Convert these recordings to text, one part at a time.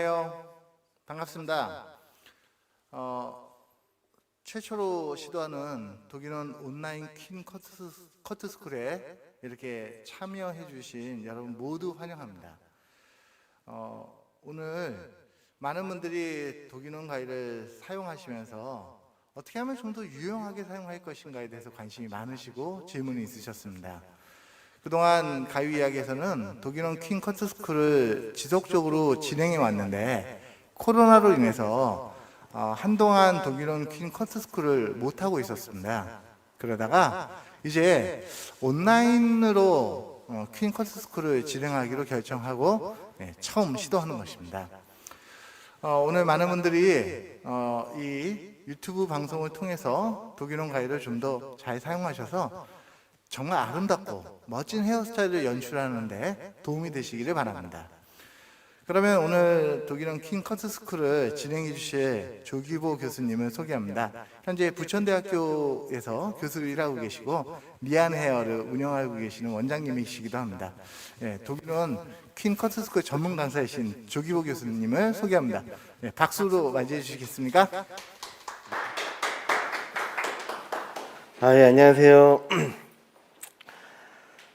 안녕하세요. 반갑습니다. 최초로 시도하는 독일어 온라인 퀸 커트 스쿨에 이렇게 참여해 주신 여러분 모두 환영합니다. 오늘 많은 분들이 독일어 가이드를 사용하시면서 어떻게 하면 좀 더 유용하게 사용할 것인가에 대해서 관심이 많으시고 질문이 있으셨습니다. 그동안 가유 이야기에서는 독일어 퀸 커트 스쿨을 지속적으로 진행해 왔는데 코로나로 인해서 한동안 독일어 퀸 커트 스쿨을 못하고 있었습니다. 그러다가 이제 온라인으로 퀸 커트 스쿨을 진행하기로 결정하고 처음 시도하는 것입니다. 오늘 많은 분들이 이 유튜브 방송을 통해서 독일어 가이드를 좀 더 잘 사용하셔서 정말 아름답고 멋진 헤어스타일을 연출하는데 도움이 되시기를 바랍니다. 그러면 오늘 독일어 퀸 커트 스쿨을 진행해 주실 조기보 교수님을 소개합니다. 현재 부천대학교에서 교수로 일하고 계시고 미안 헤어를 운영하고 계시는 원장님이시기도 합니다. 독일어 퀸 커트 스쿨 전문 강사이신 조기보 교수님을 소개합니다. 박수로 맞이해 주시겠습니까? 예, 안녕하세요.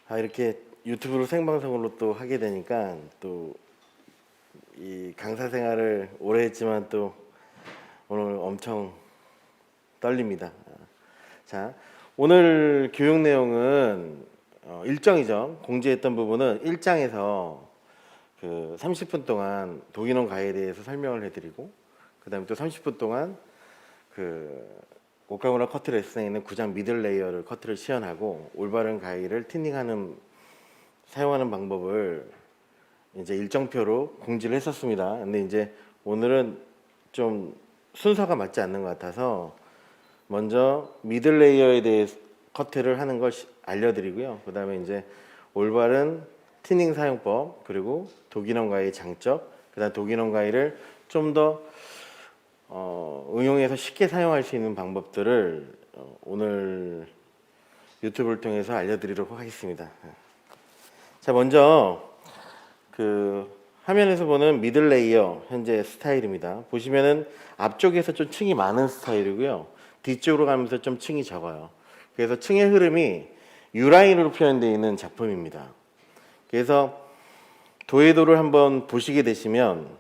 이렇게 유튜브로 생방송으로 또 하게 되니까 또 이 강사 생활을 오래 했지만 또 오늘 엄청 떨립니다. 자, 오늘 교육 내용은 일정이죠. 공지했던 부분은 1장에서 그 30분 동안 독일어 가이에 대해서 설명을 해드리고, 그 다음에 또 30분 동안 그 오카무라 커트 레슨에 있는 9장 미들 레이어를 커트를 시연하고 올바른 가이를 틴닝하는 사용하는 방법을 이제 일정표로 공지를 했었습니다. 근데 이제 오늘은 좀 순서가 맞지 않는 것 같아서 먼저 미들 레이어에 대해 커트를 하는 걸 알려드리고요. 그 다음에 이제 올바른 틴닝 사용법, 그리고 독일어 가이의 장점, 그 다음 독일어 가이를 좀 더 응용해서 쉽게 사용할 수 있는 방법들을 오늘 유튜브를 통해서 알려드리도록 하겠습니다. 자, 먼저 그 화면에서 보는 미들 레이어 현재 스타일입니다. 보시면은 앞쪽에서 좀 층이 많은 스타일이고요, 뒤쪽으로 가면서 좀 층이 적어요. 그래서 층의 흐름이 U라인으로 표현되어 있는 작품입니다. 그래서 도해도를 한번 보시게 되시면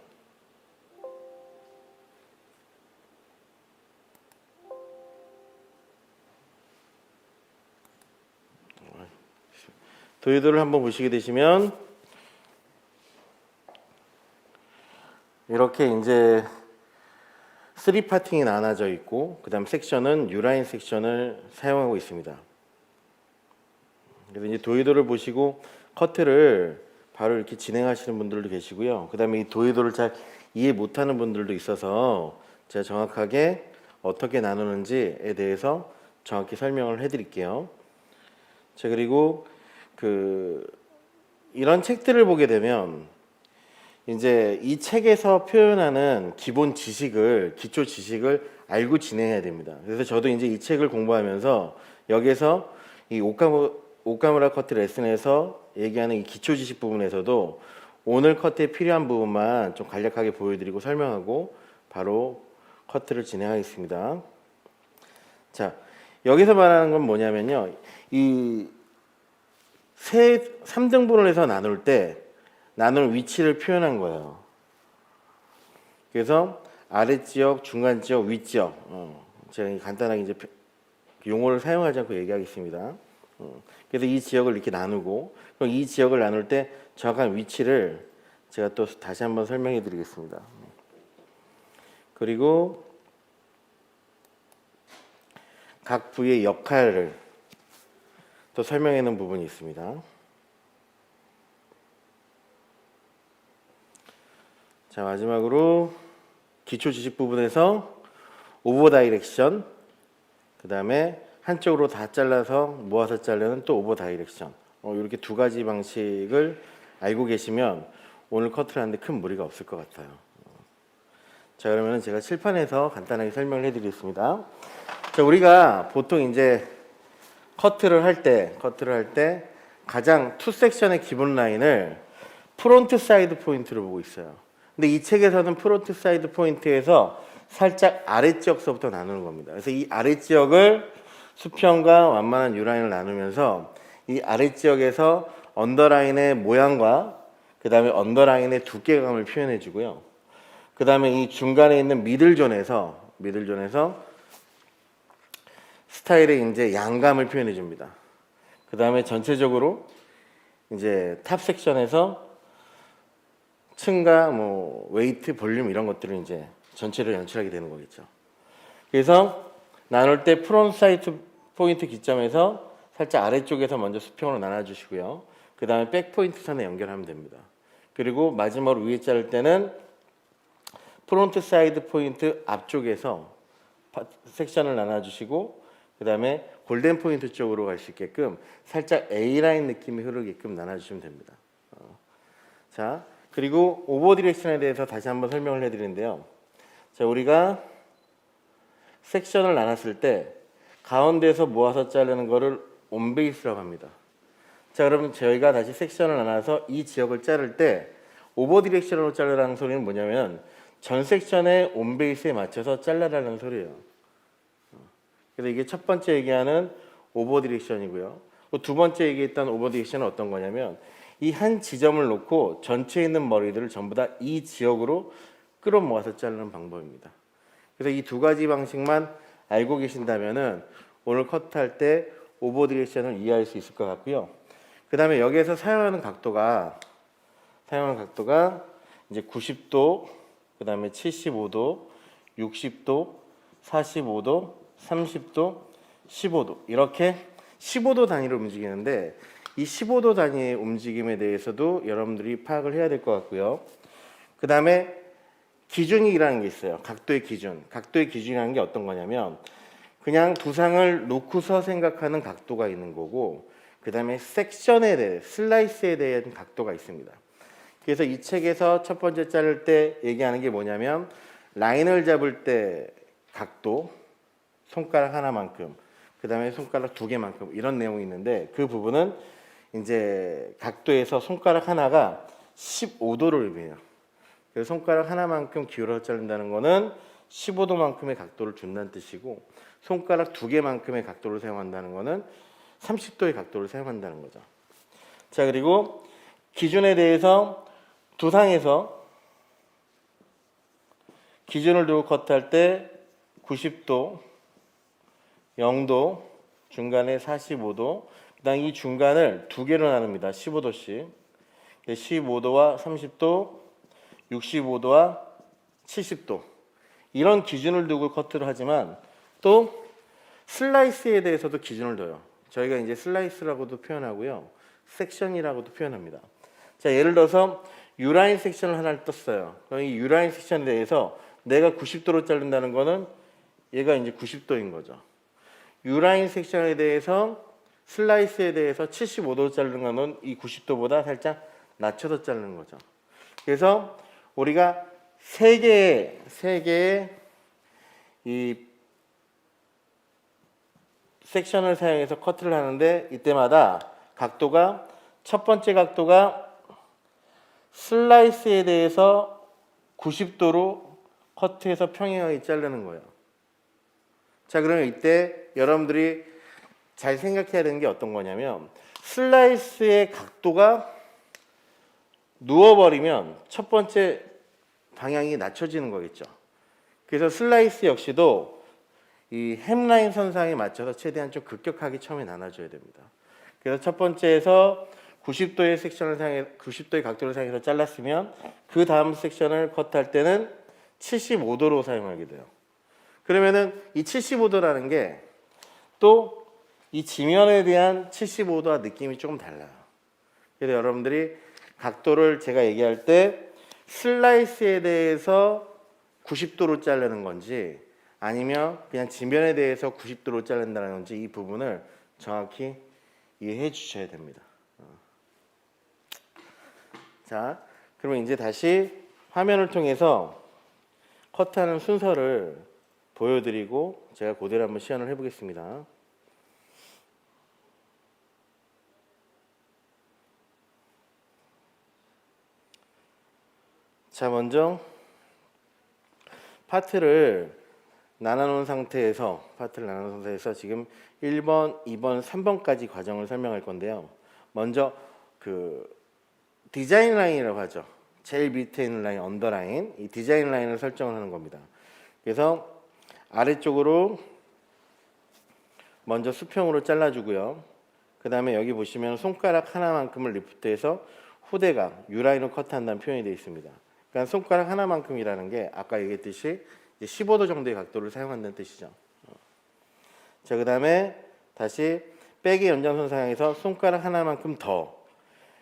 이렇게 이제 3파팅이 나눠져 있고, 그 다음 섹션은 U라인 섹션을 사용하고 있습니다. 그래서 이제 도해도를 보시고 커트를 바로 이렇게 진행하시는 분들도 계시고요. 그 다음에 이 도해도를 잘 이해 못하는 분들도 있어서 제가 정확하게 어떻게 나누는지에 대해서 정확히 설명을 해드릴게요. 자, 그리고 이런 책들을 보게 되면 이제 이 책에서 표현하는 기본 지식을, 기초 지식을 알고 진행해야 됩니다. 그래서 저도 이제 이 책을 공부하면서 여기에서 이 오카무라 커트 레슨에서 얘기하는 이 기초 지식 부분에서도 오늘 커트에 필요한 부분만 좀 간략하게 보여드리고 설명하고 바로 커트를 진행하겠습니다. 자, 여기서 말하는 건 뭐냐면요, 이 3등분을 해서 나눌 때 나눌 위치를 표현한 거예요. 그래서 아랫지역, 중간지역, 윗지역, 제가 간단하게 이제 용어를 사용하지 않고 얘기하겠습니다. 그래서 이 지역을 이렇게 나누고, 그럼 이 지역을 나눌 때 정확한 위치를 제가 또 다시 한번 설명해 드리겠습니다. 그리고 각 부위의 역할을 또 설명해 놓은 부분이 있습니다. 자, 마지막으로 기초 지식 부분에서 오버 다이렉션, 그 다음에 한쪽으로 다 잘라서 모아서 자르는 또 오버 다이렉션, 이렇게 두 가지 방식을 알고 계시면 오늘 커트를 하는데 큰 무리가 없을 것 같아요. 자, 그러면 제가 칠판에서 간단하게 설명을 해드리겠습니다. 자, 우리가 보통 이제 커트를 할 때 가장 투 섹션의 기본 라인을 프론트 사이드 포인트로 보고 있어요. 근데 이 책에서는 프론트 사이드 포인트에서 살짝 아래지역서부터 나누는 겁니다. 그래서 이 아래지역을 수평과 완만한 U라인을 나누면서 이 아래지역에서 언더라인의 모양과 그 다음에 언더라인의 두께감을 표현해 주고요. 그 다음에 이 중간에 있는 미들존에서 스타일의 이제 양감을 표현해 줍니다. 그 다음에 전체적으로 이제 탑 섹션에서 층과 뭐 웨이트, 볼륨 이런 것들을 이제 전체를 연출하게 되는 거겠죠. 그래서 나눌 때 프론트 사이드 포인트 기점에서 살짝 아래쪽에서 먼저 수평으로 나눠주시고요. 그 다음에 백 포인트 선에 연결하면 됩니다. 그리고 마지막으로 위에 자를 때는 프론트 사이드 포인트 앞쪽에서 섹션을 나눠주시고 그 다음에 골든 포인트 쪽으로 갈 수 있게끔 살짝 A라인 느낌이 흐르게끔 나눠주시면 됩니다. 자, 그리고 오버 디렉션에 대해서 다시 한번 설명을 해드리는데요. 자, 우리가 섹션을 나눴을 때 가운데에서 모아서 자르는 거를 온베이스라고 합니다. 자, 그러면 저희가 다시 섹션을 나눠서 이 지역을 자를 때 오버 디렉션으로 자르라는 소리는 뭐냐면 전 섹션의 온베이스에 맞춰서 잘라라는 소리예요. 그래서 이게 첫 번째 얘기하는 오버 디렉션이고요. 두 번째 얘기했던 오버 디렉션은 어떤 거냐면 이 한 지점을 놓고 전체에 있는 머리들을 전부 다 이 지역으로 끌어모아서 자르는 방법입니다. 그래서 이 두 가지 방식만 알고 계신다면은 오늘 컷할 때 오버 디렉션을 이해할 수 있을 것 같고요. 그 다음에 여기에서 사용하는 각도가 이제 90도, 그 다음에 75도, 60도, 45도, 30도, 15도 이렇게 15도 단위로 움직이는데 이 15도 단위의 움직임에 대해서도 여러분들이 파악을 해야 될 것 같고요. 그 다음에 기준이라는 게 있어요. 각도의 기준. 각도의 기준이라는 게 어떤 거냐면 그냥 두상을 놓고서 생각하는 각도가 있는 거고 그 다음에 섹션에 대해 슬라이스에 대한 각도가 있습니다. 그래서 이 책에서 첫 번째 자를 때 얘기하는 게 뭐냐면 라인을 잡을 때 각도 손가락 하나만큼 그 다음에 손가락 두 개만큼 이런 내용이 있는데 그 부분은 이제 각도에서 손가락 하나가 15도를 의미해요. 그래서 손가락 하나만큼 기울여 자른다는 거는 15도만큼의 각도를 준다는 뜻이고 손가락 두 개만큼의 각도를 사용한다는 거는 30도의 각도를 사용한다는 거죠. 자, 그리고 기준에 대해서 두상에서 기준을 두고 컷할 때 90도, 0도, 중간에 45도, 그다음 이 중간을 두 개로 나눕니다. 15도씩. 15도와 30도, 65도와 70도. 이런 기준을 두고 커트를 하지만 또 슬라이스에 대해서도 기준을 둬요. 저희가 이제 슬라이스라고도 표현하고요. 섹션이라고도 표현합니다. 자, 예를 들어서 U라인 섹션을 하나를 떴어요. 그럼 이 U라인 섹션에 대해서 내가 90도로 자른다는 거는 얘가 이제 90도인 거죠. U라인 섹션에 대해서 슬라이스에 대해서 75도로 자르는 거는 이 90도보다 살짝 낮춰서 자르는 거죠. 그래서 우리가 세 개의 이 섹션을 사용해서 커트를 하는데 이때마다 각도가 첫 번째 각도가 슬라이스에 대해서 90도로 커트해서 평행하게 자르는 거예요. 자, 그러면 이때 여러분들이 잘 생각해야 되는 게 어떤 거냐면 슬라이스의 각도가 누워버리면 첫 번째 방향이 낮춰지는 거겠죠. 그래서 슬라이스 역시도 이 햄라인 선상에 맞춰서 최대한 좀 급격하게 처음에 나눠줘야 됩니다. 그래서 첫 번째에서 90도의 섹션을 사용해 90도의 각도를 사용해서 잘랐으면 그 다음 섹션을 컷할 때는 75도로 사용하게 돼요. 그러면은 이 75도라는 게 또 이 지면에 대한 75도와 느낌이 조금 달라요. 그래서 여러분들이 각도를 제가 얘기할 때 슬라이스에 대해서 90도로 자르는 건지 아니면 그냥 지면에 대해서 90도로 자른다는 건지 이 부분을 정확히 이해해 주셔야 됩니다. 자, 그러면 이제 다시 화면을 통해서 컷하는 순서를 보여드리고 제가 그대로 한번 시연을 해보겠습니다. 자, 먼저 파트를 나눠놓은 상태에서 지금 1번, 2번, 3번까지 과정을 설명할 건데요. 먼저 그 디자인 라인이라고 하죠. 제일 밑에 있는 라인, 언더라인, 이 디자인 라인을 설정을 하는 겁니다. 그래서 아래쪽으로 먼저 수평으로 잘라주고요. 그 다음에 여기 보시면 손가락 하나만큼을 리프트해서 후대각, U라인으로 커트한다는 표현이 되어 있습니다. 그러니까 손가락 하나만큼이라는 게 아까 얘기했듯이 15도 정도의 각도를 사용한다는 뜻이죠. 자, 그 다음에 다시 백의 연장선 사용해서 손가락 하나만큼 더.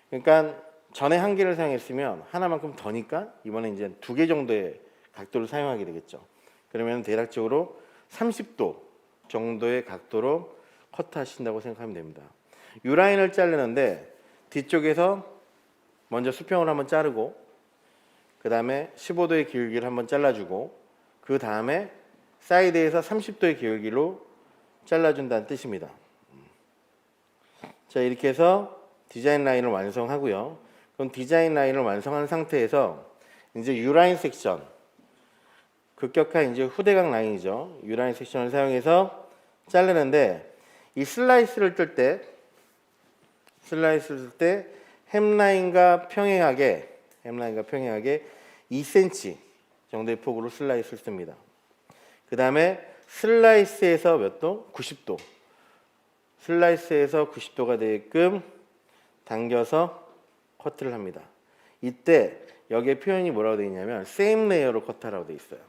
그러니까 전에 한 개를 사용했으면 하나만큼 더니까 이번에 이제 2개 정도의 각도를 사용하게 되겠죠. 그러면 대략적으로 30도 정도의 각도로 커트하신다고 생각하면 됩니다. U라인을 자르는데 뒤쪽에서 먼저 수평을 한번 자르고 그 다음에 15도의 기울기를 한번 잘라주고 그 다음에 사이드에서 30도의 기울기로 잘라준다는 뜻입니다. 자, 이렇게 해서 디자인 라인을 완성하고요. 그럼 디자인 라인을 완성한 상태에서 이제 U라인 섹션, 급격한 이제 후대각 라인이죠. U라인 섹션을 사용해서 자르는데 이 슬라이스를 뜰 때 햄라인과 평행하게 2cm 정도의 폭으로 슬라이스를 씁니다. 그 다음에 슬라이스에서 몇 도? 90도. 슬라이스에서 90도가 되게끔 당겨서 커트를 합니다. 이때 여기에 표현이 뭐라고 되어 있냐면 same layer로 커트하라고 되어 있어요.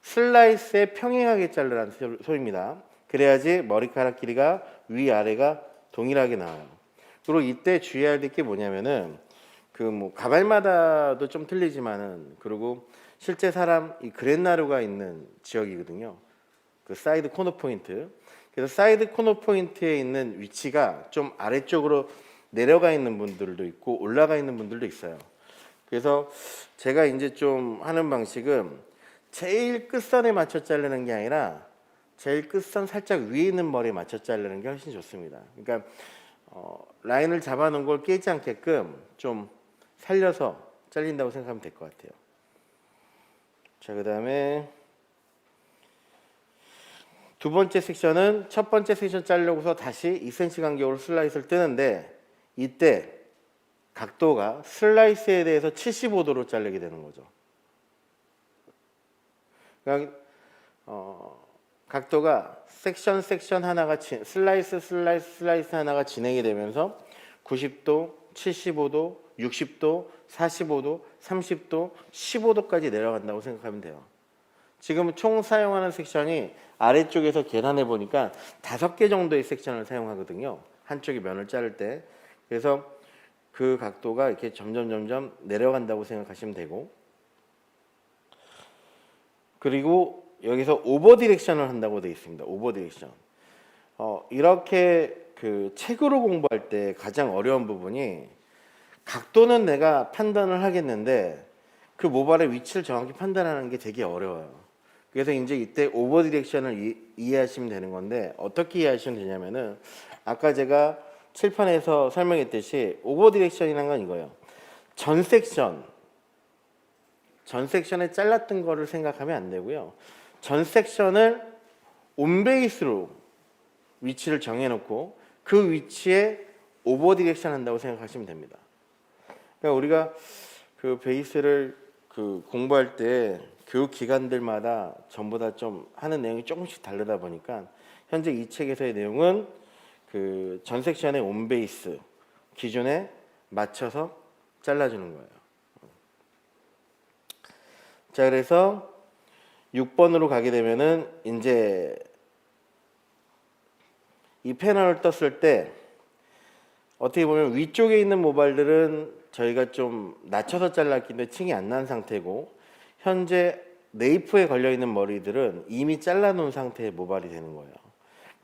슬라이스에 평행하게 자르라는 소리입니다. 그래야지 머리카락 길이가 위아래가 동일하게 나와요. 그리고 이때 주의해야 될 게 뭐냐면은 그 뭐 가발마다도 좀 틀리지만은 그리고 실제 사람 이 그렛나루가 있는 지역이거든요. 그 사이드 코너 포인트. 그래서 사이드 코너 포인트에 있는 위치가 좀 아래쪽으로 내려가 있는 분들도 있고 올라가 있는 분들도 있어요. 그래서 제가 이제 좀 하는 방식은 제일 끝선에 맞춰 자르는 게 아니라 제일 끝선 살짝 위에 있는 머리에 맞춰 자르는 게 훨씬 좋습니다. 그러니까 라인을 잡아놓은 걸 깨지 않게끔 좀 살려서 잘린다고 생각하면 될 것 같아요. 자, 그 다음에 두 번째 섹션은 첫 번째 섹션 자르려고서 다시 2cm 간격으로 슬라이스를 뜨는데 이때 각도가 슬라이스에 대해서 75도로 자르게 되는 거죠. 그러니까 각도가 섹션 하나가 슬라이스 하나가 진행이 되면서 90도, 75도, 60도, 45도, 30도, 15도까지 내려간다고 생각하면 돼요. 지금 총 사용하는 섹션이 아래쪽에서 계산해 보니까 5개 정도의 섹션을 사용하거든요. 한쪽의 면을 자를 때. 그래서 그 각도가 이렇게 점점 내려간다고 생각하시면 되고, 그리고 여기서 오버 디렉션을 한다고 되어 있습니다. 오버 디렉션. 이렇게 그 책으로 공부할 때 가장 어려운 부분이 각도는 내가 판단을 하겠는데 그 모발의 위치를 정확히 판단하는 게 되게 어려워요. 그래서 이제 이때 오버 디렉션을 이해하시면 되는 건데 어떻게 이해하시면 되냐면은 아까 제가 칠판에서 설명했듯이 오버 디렉션이라는 건 이거예요. 전 섹션에 잘랐던 거를 생각하면 안 되고요. 전 섹션을 온베이스로 위치를 정해놓고 그 위치에 오버 디렉션 한다고 생각하시면 됩니다. 그러니까 우리가 그 베이스를 그 공부할 때 교육 기관들마다 전부 다 좀 하는 내용이 조금씩 다르다 보니까 현재 이 책에서의 내용은 그 전 섹션의 온베이스 기준에 맞춰서 잘라주는 거예요. 자, 그래서 6번으로 가게 되면은 이제 이 패널을 떴을 때 어떻게 보면 위쪽에 있는 모발들은 저희가 좀 낮춰서 잘랐기 때문에 층이 안 난 상태고 현재 네이프에 걸려 있는 머리들은 이미 잘라 놓은 상태의 모발이 되는 거예요.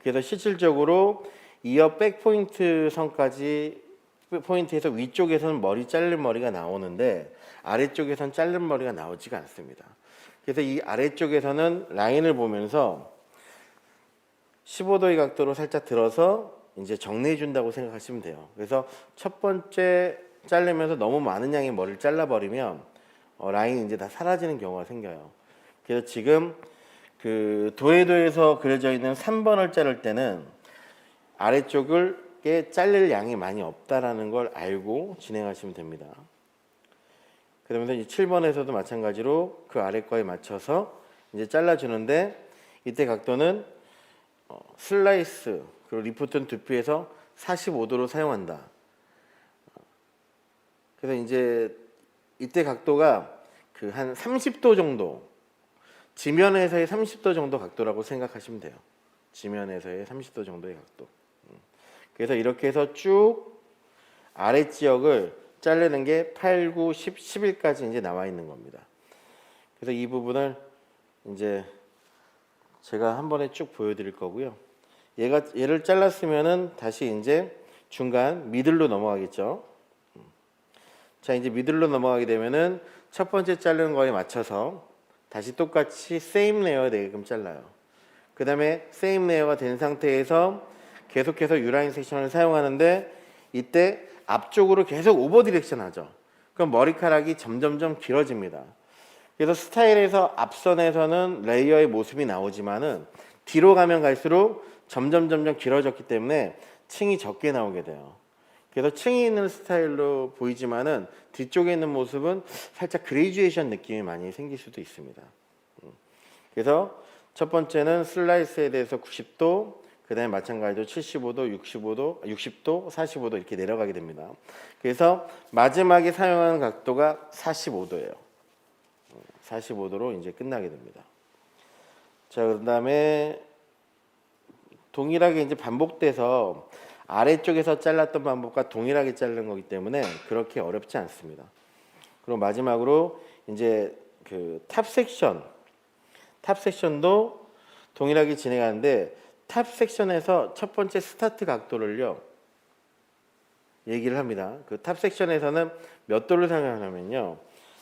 그래서 실질적으로 이어 백 포인트 선까지 포인트에서 위쪽에서는 머리 자른 머리가 나오는데 아래쪽에서는 자른 머리가 나오지가 않습니다. 그래서 이 아래쪽에서는 라인을 보면서 15도의 각도로 살짝 들어서 이제 정리해 준다고 생각하시면 돼요. 그래서 첫 번째 자르면서 너무 많은 양의 머리를 잘라버리면 라인이 이제 다 사라지는 경우가 생겨요. 그래서 지금 그 도해도에서 그려져 있는 3번을 자를 때는 아래쪽을 잘릴 양이 많이 없다라는 걸 알고 진행하시면 됩니다. 그러면서 이제 7번에서도 마찬가지로 그 아래 거에 맞춰서 이제 잘라주는데, 이때 각도는 슬라이스 그리고 리프튼 두피에서 45도로 사용한다. 그래서 이제 이때 각도가 그 한 30도 정도, 지면에서의 30도 정도 각도라고 생각하시면 돼요. 지면에서의 30도 정도의 각도. 그래서 이렇게 해서 쭉 아래 지역을 자르는 게 8, 9, 10, 11까지 이제 나와 있는 겁니다. 그래서 이 부분을 이제 제가 한 번에 쭉 보여드릴 거고요. 얘를 잘랐으면은 다시 이제 중간 미들로 넘어가겠죠. 자, 이제 미들로 넘어가게 되면은 첫 번째 자르는 거에 맞춰서 다시 똑같이 same 레이어 되게끔 잘라요. 그 다음에 same 레이어가 된 상태에서 계속해서 유라인 섹션을 사용하는데, 이때 앞쪽으로 계속 오버 디렉션 하죠. 그럼 머리카락이 점점점 길어집니다. 그래서 스타일에서 앞선에서는 레이어의 모습이 나오지만은 뒤로 가면 갈수록 점점 길어졌기 때문에 층이 적게 나오게 돼요. 그래서 층이 있는 스타일로 보이지만은 뒤쪽에 있는 모습은 살짝 그레듀에이션 느낌이 많이 생길 수도 있습니다. 그래서 첫 번째는 슬라이스에 대해서 90도, 그 다음에 마찬가지로 75도, 65도, 60도, 45도 이렇게 내려가게 됩니다. 그래서 마지막에 사용하는 각도가 45도예요. 45도로 이제 끝나게 됩니다. 자, 그 다음에 동일하게 이제 반복돼서 아래쪽에서 잘랐던 방법과 동일하게 자르는 거기 때문에 그렇게 어렵지 않습니다. 그리고 마지막으로 이제 그 탑 섹션도 동일하게 진행하는데, 탑 섹션에서 첫 번째 스타트 각도를요 얘기를 합니다. 그 탑 섹션에서는 몇 도를 사용하냐면요,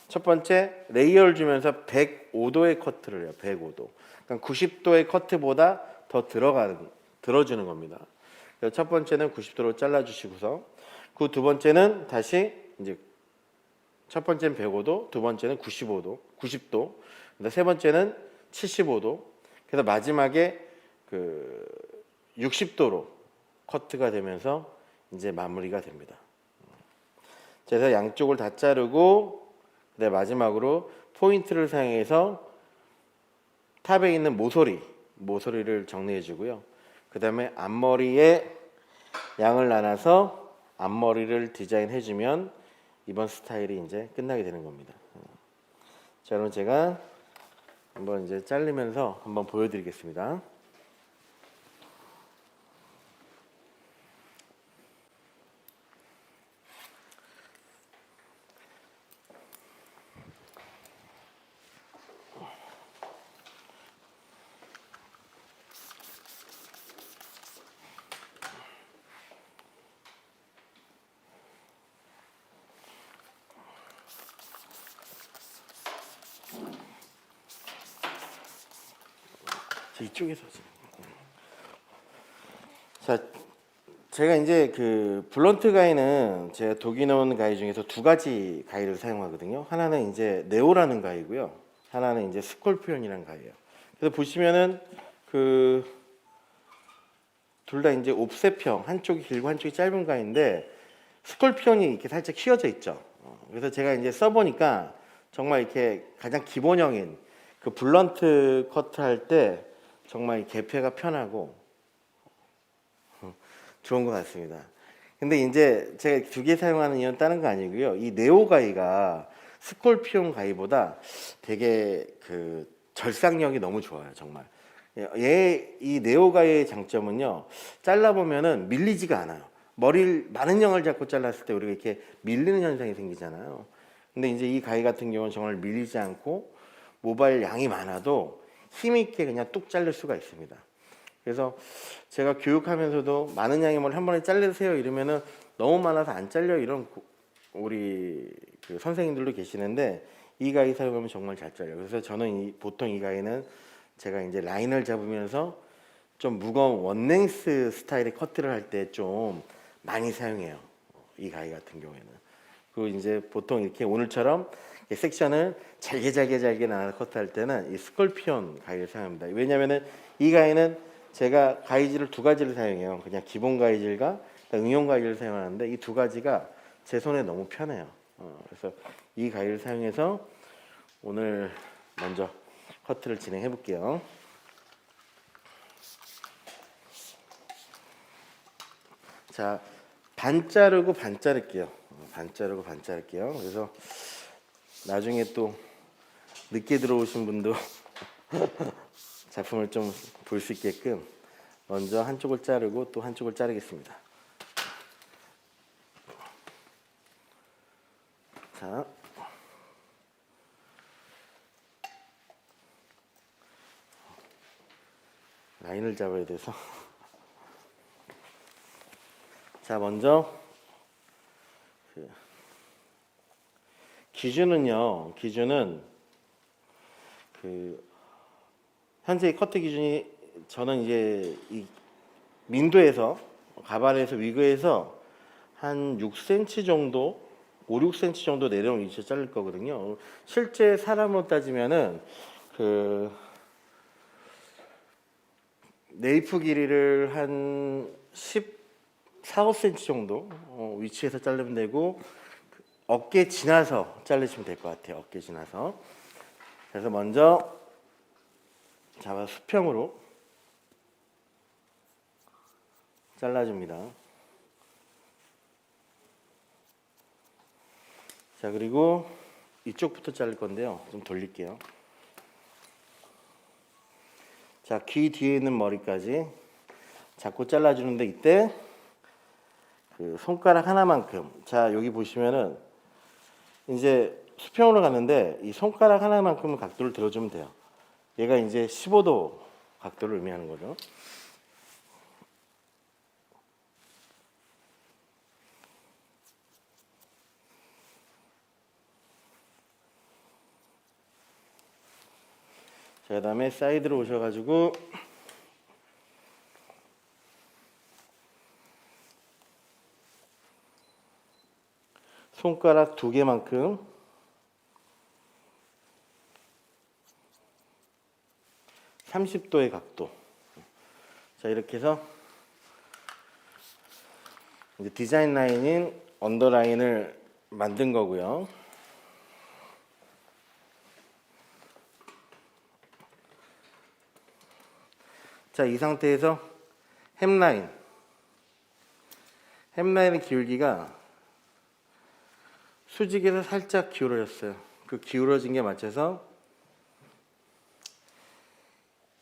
첫 번째 레이어를 주면서 105도의 커트를 해요. 105도. 그러니까 90도의 커트보다 더 들어주는 겁니다. 그래서 첫 번째는 90도로 잘라주시고서, 그 두 번째는 다시 이제 첫 번째는 105도, 두 번째는 90도, 세 번째는 75도. 그래서 마지막에 그 60도로 커트가 되면서 이제 마무리가 됩니다. 그래서 양쪽을 다 자르고, 마지막으로 포인트를 사용해서 탑에 있는 모서리를 정리해 주고요. 그 다음에 앞머리에 양을 나눠서 앞머리를 디자인해 주면 이번 스타일이 이제 끝나게 되는 겁니다. 자, 그럼 제가 한번 이제 자르면서 한번 보여드리겠습니다. 이쪽에서. 자, 제가 이제 그 블런트 가위는 제가 독일 나온 가위 중에서 두 가지 가위를 사용하거든요. 하나는 이제 네오라는 가위고요. 하나는 이제 스콜피온이라는 가위예요. 그래서 보시면은 그 둘 다 이제 옵셋형, 한쪽이 길고 한쪽이 짧은 가위인데 스콜피온이 이렇게 살짝 휘어져 있죠. 그래서 제가 이제 써보니까 정말 이렇게 가장 기본형인 그 블런트 커트 할 때 정말 이 개폐가 편하고 좋은 것 같습니다. 근데 이제 제가 두 개 사용하는 이유는 다른 거 아니고요. 이 네오 가위가 스콜피온 가위보다 되게 그 절삭력이 너무 좋아요, 정말. 이 네오 가위의 장점은요, 잘라보면은 밀리지가 않아요. 머리를 많은 양을 잡고 잘랐을 때 우리가 이렇게 밀리는 현상이 생기잖아요. 근데 이제 이 가위 같은 경우는 정말 밀리지 않고 모발 양이 많아도 힘있게 그냥 뚝 자를 수가 있습니다. 그래서 제가 교육하면서도 많은 양의 머리를 한 번에 자르세요 이러면은 너무 많아서 안 잘려 이런 우리 그 선생님들도 계시는데, 이 가위 사용하면 정말 잘 잘려요. 그래서 저는 보통 이 가위는 제가 이제 라인을 잡으면서 좀 무거운 원랭스 스타일의 커트를 할 때 좀 많이 사용해요. 이 가위 같은 경우에는. 그 이제 보통 이렇게 오늘처럼 이렇게 섹션을 잘게 나눠 커트할 때는 이 스콜피온 가위를 사용합니다. 왜냐하면은 이 가위는 제가 가위질을 두 가지를 사용해요. 그냥 기본 가위질과 응용 가위를 사용하는데 이 두 가지가 제 손에 너무 편해요. 그래서 이 가위를 사용해서 오늘 먼저 커트를 진행해 볼게요. 자, 반 자르고 반 자를게요. 반 자르고 반 자를게요. 그래서 나중에 또 늦게 들어오신 분도 작품을 좀 볼 수 있게끔 먼저 한쪽을 자르고 또 한쪽을 자르겠습니다. 자, 라인을 잡아야 돼서 자, 먼저 기준은 현재 커트 기준이 저는 이제 이 민도에서 가발에서 위그에서 한 6cm 정도, 5, 6cm 정도 내려온 위치에 자를 거거든요. 실제 사람으로 따지면은 네이프 길이를 한 14, 5cm 정도 위치에서 자르면 되고 어깨 지나서 자르시면 될 것 같아요. 어깨 지나서. 그래서 먼저 잡아 수평으로 잘라줍니다. 자, 그리고 이쪽부터 자를 건데요. 좀 돌릴게요. 자, 귀 뒤에 있는 머리까지 잡고 잘라주는데 이때 그 손가락 하나만큼, 자 여기 보시면은 이제 수평으로 가는데 이 손가락 하나만큼은 각도를 들어주면 돼요. 얘가 이제 15도 각도를 의미하는 거죠. 자, 그 다음에 사이드로 오셔가지고 손가락 2개만큼 (30도의) 각도. 자, 이렇게 해서 이제 디자인 라인인 언더라인을 만든 거고요. 자, 이 상태에서 햄라인의 기울기가 수직에서 살짝 기울어졌어요. 그 기울어진 게 맞춰서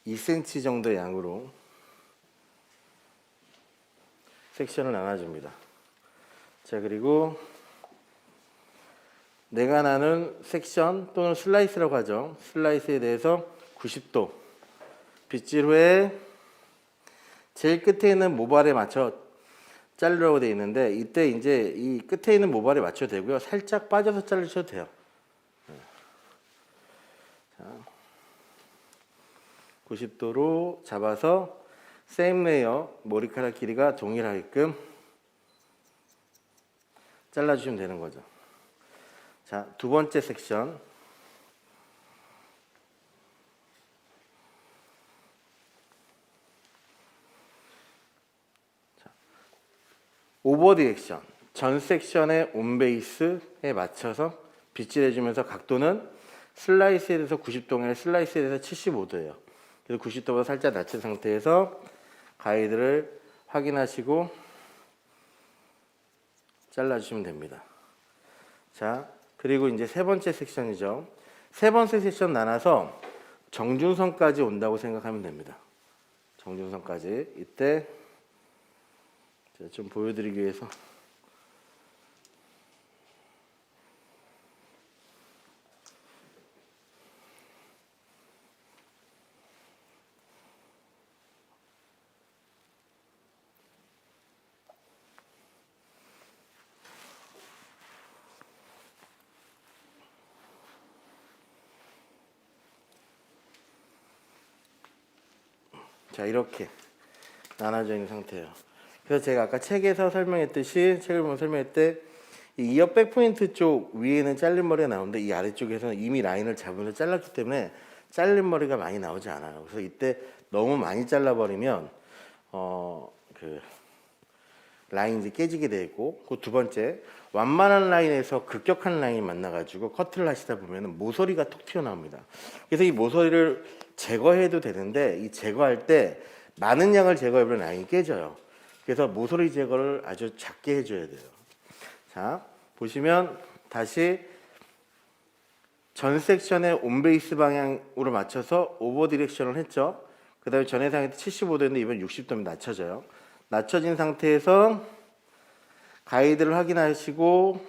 2cm 정도의 양으로 섹션을 나눠줍니다. 자, 그리고 내가 나눈 섹션 또는 슬라이스라고 하죠. 슬라이스에 대해서 90도 빗질 후에 제일 끝에 있는 모발에 맞춰 자르려고 되어 있는데 이때 이제 이 끝에 있는 모발에 맞춰도 되고요. 살짝 빠져서 자르셔도 돼요. 자, 90도로 잡아서 세임 레이어 머리카락 길이가 동일하게끔 잘라주시면 되는 거죠. 자, 두 번째 섹션. 오버 디렉션, 전 섹션의 온 베이스에 맞춰서 빗질해주면서 각도는 슬라이스에 대해서 90도가 아니라 슬라이스에 대해서 75도예요. 그래서 90도보다 살짝 낮춘 상태에서 가이드를 확인하시고 잘라주시면 됩니다. 자, 그리고 이제 세 번째 섹션이죠. 세 번째 섹션 나눠서 정중선까지 온다고 생각하면 됩니다. 정중선까지. 이때 제가 좀 보여드리기 위해서 자, 이렇게 나눠져 있는 상태예요. 그래서 제가 아까 책에서 설명했듯이 책을 보면 설명할 때 이 이어 백포인트 쪽 위에는 잘린 머리가 나오는데 이 아래쪽에서는 이미 라인을 잡으면서 잘랐기 때문에 잘린 머리가 많이 나오지 않아요. 그래서 이때 너무 많이 잘라버리면 그 라인이 이제 깨지게 되고, 그 두 번째, 완만한 라인에서 급격한 라인이 만나가지고 커트를 하시다 보면 모서리가 톡 튀어나옵니다. 그래서 이 모서리를 제거해도 되는데 이 제거할 때 많은 양을 제거해버리면 라인이 깨져요. 그래서 모서리 제거를 아주 작게 해줘야 돼요. 자, 보시면 다시 전 섹션의 온베이스 방향으로 맞춰서 오버 디렉션을 했죠. 그 다음에 전 해상에서 75도인데 이번 60도면 낮춰져요. 낮춰진 상태에서 가이드를 확인하시고,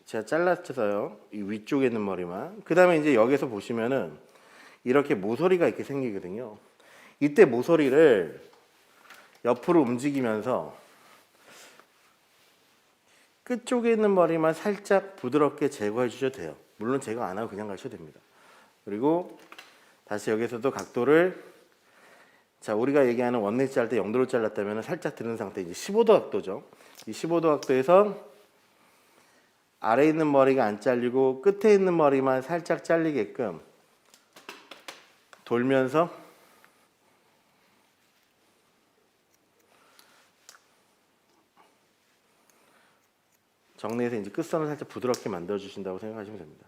제가 잘랐어요. 이 위쪽에 있는 머리만. 그 다음에 이제 여기서 보시면은 이렇게 모서리가 이렇게 생기거든요. 이때 모서리를 옆으로 움직이면서 끝쪽에 있는 머리만 살짝 부드럽게 제거해 주셔도 돼요. 물론 제거 안 하고 그냥 가셔도 됩니다. 그리고 다시 여기서도 각도를, 자, 우리가 얘기하는 원넷 자를 때 0도로 잘랐다면 살짝 드는 상태, 이제 15도 각도죠. 이 15도 각도에서 아래에 있는 머리가 안 잘리고 끝에 있는 머리만 살짝 잘리게끔 돌면서 정리해서 이제 끝선을 살짝 부드럽게 만들어 주신다고 생각하시면 됩니다.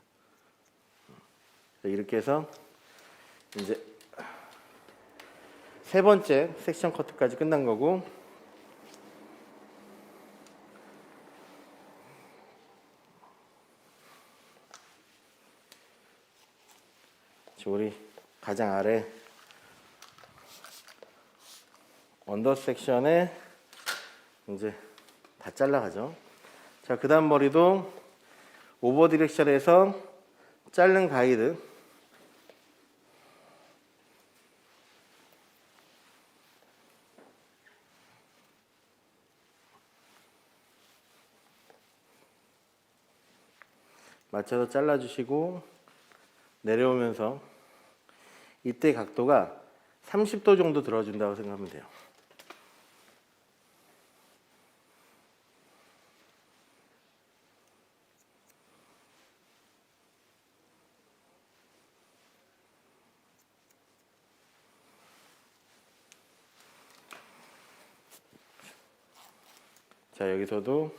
이렇게 해서 이제 세 번째 섹션 커트까지 끝난 거고, 우리 가장 아래 언더 섹션에 이제 다 잘라가죠. 자, 그 다음 머리도 오버 디렉션에서 자른 가이드, 맞춰서 잘라주시고 내려오면서 이때 각도가 30도 정도 들어준다고 생각하면 돼요. 자, 여기서도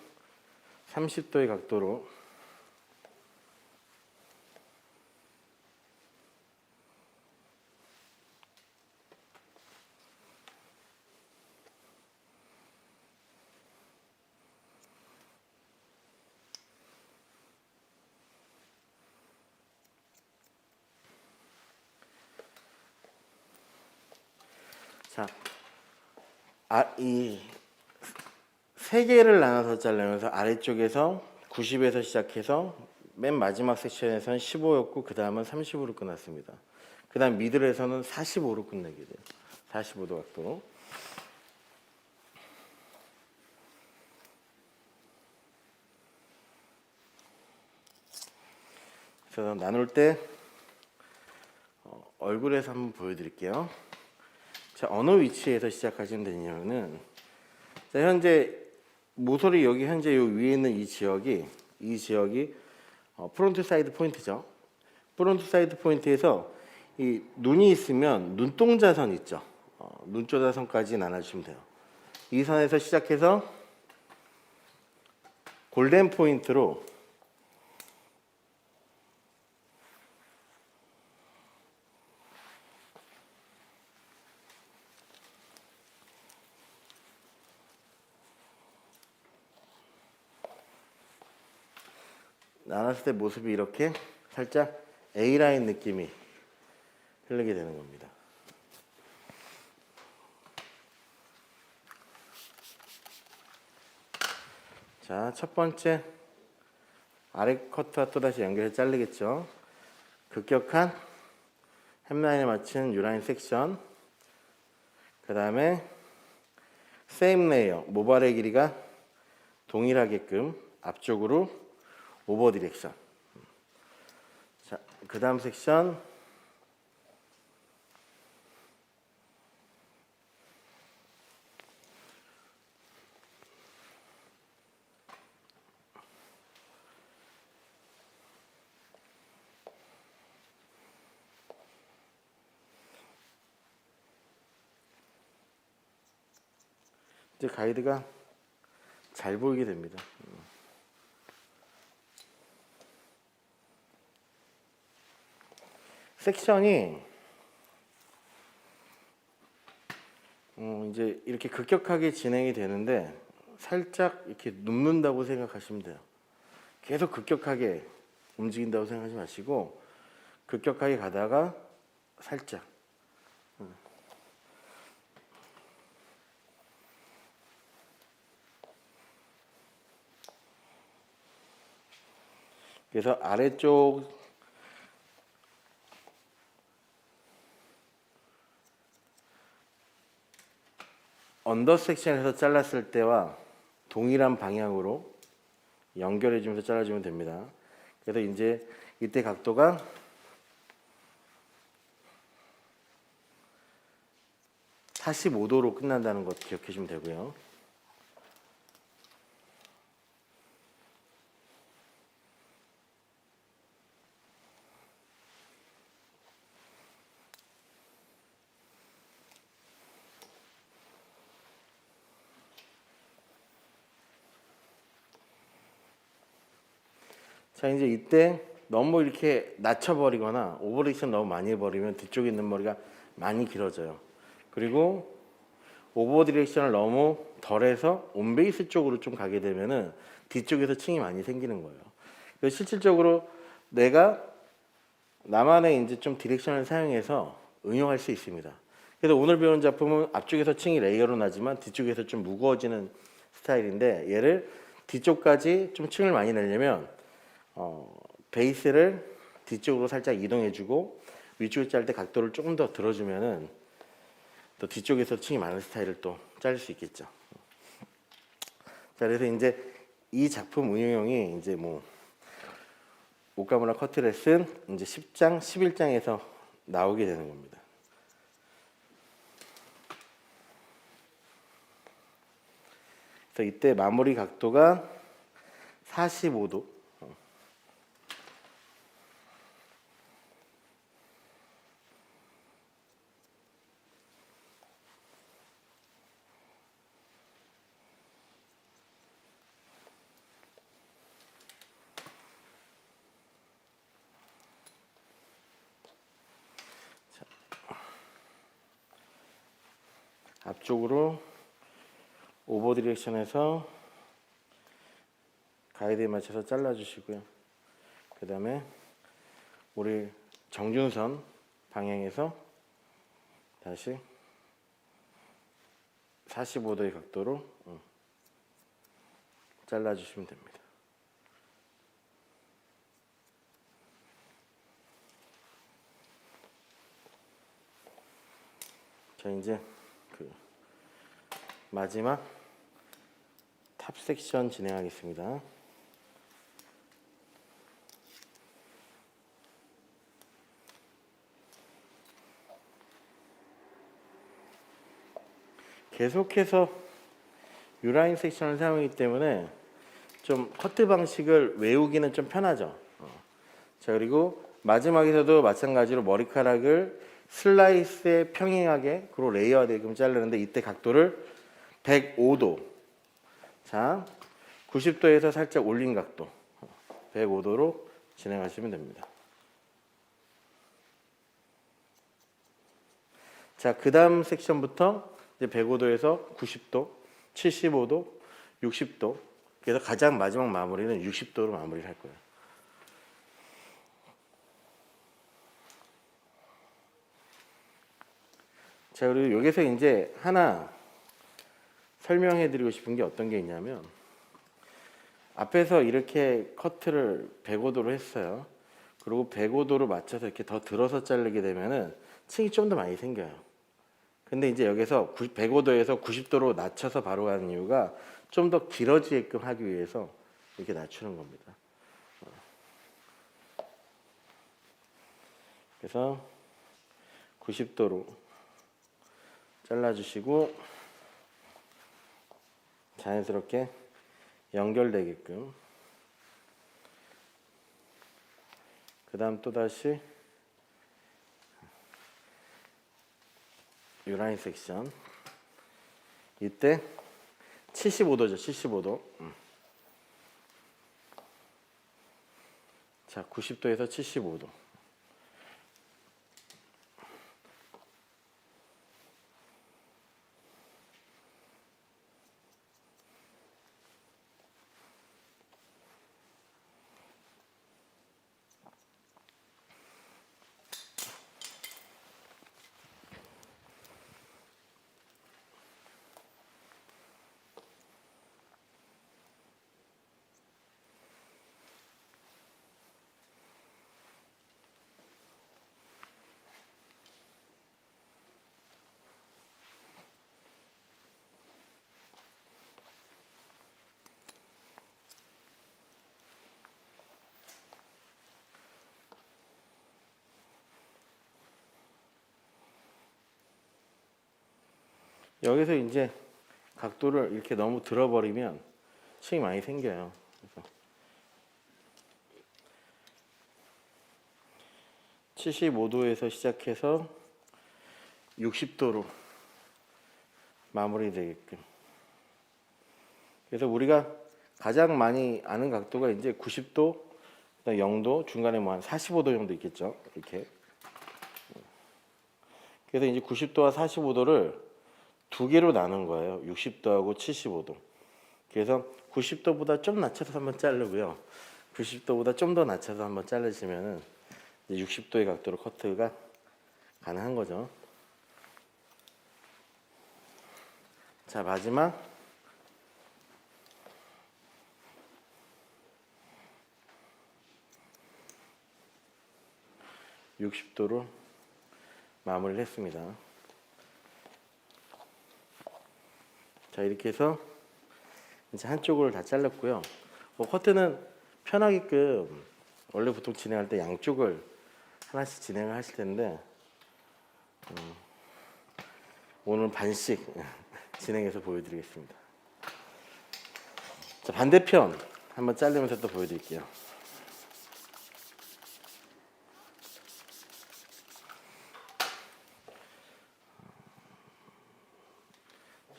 30도의 각도로 자, 이 세 개를 나눠서 자르면서 아래쪽에서 90에서 시작해서 맨 마지막 섹션에서는 15였고 그 다음은 30으로 끝났습니다. 그 다음 미들에서는 45로 끝내게 돼요. 45도 각도. 그래서 나눌 때 얼굴에서 한번 보여드릴게요. 자, 어느 위치에서 시작하시면 되냐면은, 자, 현재 모서리 여기 현재 요 위에 있는 이 지역이 프론트 사이드 포인트죠. 프론트 사이드 포인트에서 이 눈이 있으면 눈동자선 있죠. 눈조자선까지 나눠주시면 돼요. 이 선에서 시작해서 골덴 포인트로 나눴을 때 모습이 이렇게 살짝 A라인 느낌이 흐르게 되는 겁니다. 자, 첫 번째 아래 커트와 또다시 연결해서 자르겠죠. 급격한 햄라인에 맞춘 U라인 섹션, 그 다음에 세임 레이어, 모발의 길이가 동일하게끔 앞쪽으로 오버 디렉션. 자, 그 다음 섹션 이제 가이드가 잘 보이게 됩니다. 섹션이 이제 이렇게 급격하게 진행이 되는데 살짝 이렇게 눕는다고 생각하시면 돼요. 계속 급격하게 움직인다고 생각하지 마시고 급격하게 가다가 살짝 그래서 아래쪽 언더 섹션에서 잘랐을 때와 동일한 방향으로 연결해 주면서 잘라주면 됩니다. 그래서 이제 이때 각도가 45도로 끝난다는 것 기억해 주면 되고요. 자, 이제 이때 너무 이렇게 낮춰버리거나 오버렉션 너무 많이 해버리면 뒤쪽에 있는 머리가 많이 길어져요. 그리고 오버 디렉션을 너무 덜해서 온베이스 쪽으로 좀 가게 되면은 뒤쪽에서 층이 많이 생기는 거예요. 그래서 실질적으로 내가 나만의 이제 좀 디렉션을 사용해서 응용할 수 있습니다. 그래서 오늘 배운 작품은 앞쪽에서 층이 레이어로 나지만 뒤쪽에서 좀 무거워지는 스타일인데 얘를 뒤쪽까지 좀 층을 많이 내려면 베이스를 뒤쪽으로 살짝 이동해주고 위쪽에 자를 때 각도를 조금 더 들어주면은 또 뒤쪽에서 층이 많은 스타일을 또 자를 수 있겠죠. 자, 그래서 이제 이 작품 응용이 이제 뭐 오카무라 커트레슨 이제 10장, 11장에서 나오게 되는 겁니다. 그래서 이때 마무리 각도가 45도. 앞쪽으로 오버 디렉션에서 가이드에 맞춰서 잘라주시고요. 그 다음에 우리 정준선 방향에서 다시 45도의 각도로 잘라주시면 됩니다. 자, 이제 그 마지막 탑 섹션 진행하겠습니다. 계속해서 U라인 섹션을 사용하기 때문에 좀 커트 방식을 외우기는 좀 편하죠. 자, 그리고 마지막에서도 마찬가지로 머리카락을 슬라이스에 평행하게 그리고 레이어되게끔 자르는데 이때 각도를 105도, 자 90도에서 살짝 올린 각도 105도로 진행하시면 됩니다. 자, 그 다음 섹션부터 이제 105도에서 90도, 75도, 60도. 그래서 가장 마지막 마무리는 60도로 마무리를 할 거예요. 자, 그리고 여기서 이제 하나 설명해 드리고 싶은 게 어떤 게 있냐면 앞에서 이렇게 커트를 105도로 했어요. 그리고 105도로 맞춰서 이렇게 더 들어서 자르게 되면은 층이 좀 더 많이 생겨요. 근데 이제 여기서 105도에서 90도로 낮춰서 바로 가는 이유가 좀 더 길어지게끔 하기 위해서 이렇게 낮추는 겁니다. 그래서 90도로 잘라주시고 자연스럽게 연결되게끔 그 다음 또다시 U라인 섹션 이때 75도죠. 75도. 자, 90도에서 75도. 여기서 이제 각도를 이렇게 너무 들어버리면 층이 많이 생겨요. 그래서 75도에서 시작해서 60도로 마무리되게끔. 그래서 우리가 가장 많이 아는 각도가 이제 90도, 0도, 중간에 뭐 한 45도 정도 있겠죠. 이렇게. 그래서 이제 90도와 45도를 두 개로 나눈 거예요. 60도하고 75도. 그래서 90도보다 좀 낮춰서 한번 자르고요. 90도보다 좀 더 낮춰서 한번 자르시면은 60도의 각도로 커트가 가능한 거죠. 자, 마지막 60도로 마무리를 했습니다. 자, 이렇게 해서 이제 한쪽을 다 잘랐고요. 뭐 커트는 편하게끔 원래 보통 진행할 때 양쪽을 하나씩 진행을 하실 텐데 오늘 반씩 진행해서 보여드리겠습니다. 자, 반대편 한번 자르면서 또 보여드릴게요.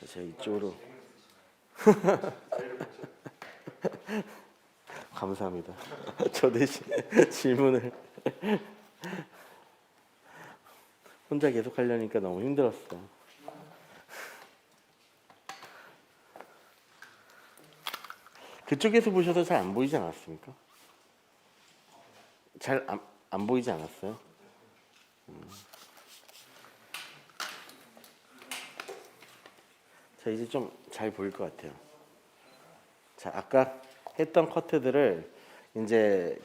제가 이쪽으로 감사합니다. 저 대신 질문을 혼자 계속 하려니까 너무 힘들었어. 그쪽에서 보셔서 잘 안 보이지 않았습니까? 잘 안 보이지 않았어요? 자, 이제 좀 잘 보일 것 같아요. 자, 아까 했던 커트들을 이제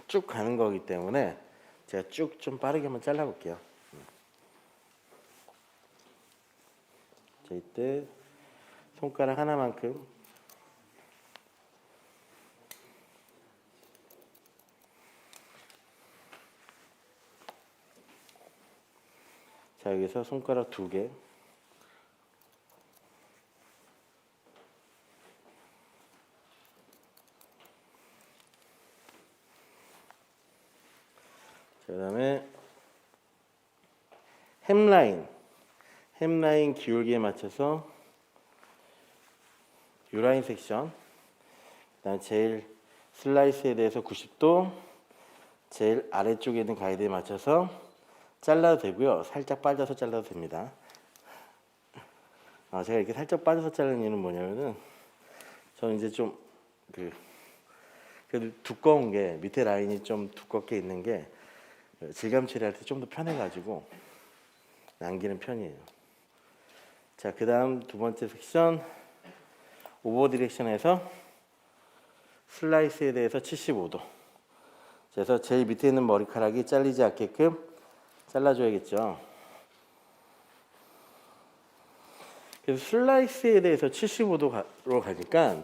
쭉 가는 거기 때문에 제가 쭉 좀 빠르게 한번 잘라 볼게요. 자, 이때 손가락 하나만큼 자, 여기서 손가락 2개 그 다음에 햄라인 기울기에 맞춰서 U라인 섹션, 그 다음에 제일 슬라이스에 대해서 90도, 제일 아래쪽에 있는 가이드에 맞춰서 잘라도 되고요. 살짝 빠져서 잘라도 됩니다. 제가 이렇게 살짝 빠져서 자르는 이유는 뭐냐면은 저는 이제 좀 그래도 두꺼운 게 밑에 라인이 좀 두껍게 있는 게 질감 처리할 때 좀 더 편해가지고 남기는 편이에요. 자, 그 다음 두 번째 섹션 오버 디렉션에서 슬라이스에 대해서 75도. 그래서 제일 밑에 있는 머리카락이 잘리지 않게끔 잘라줘야겠죠. 그래서 슬라이스에 대해서 75도로 가니까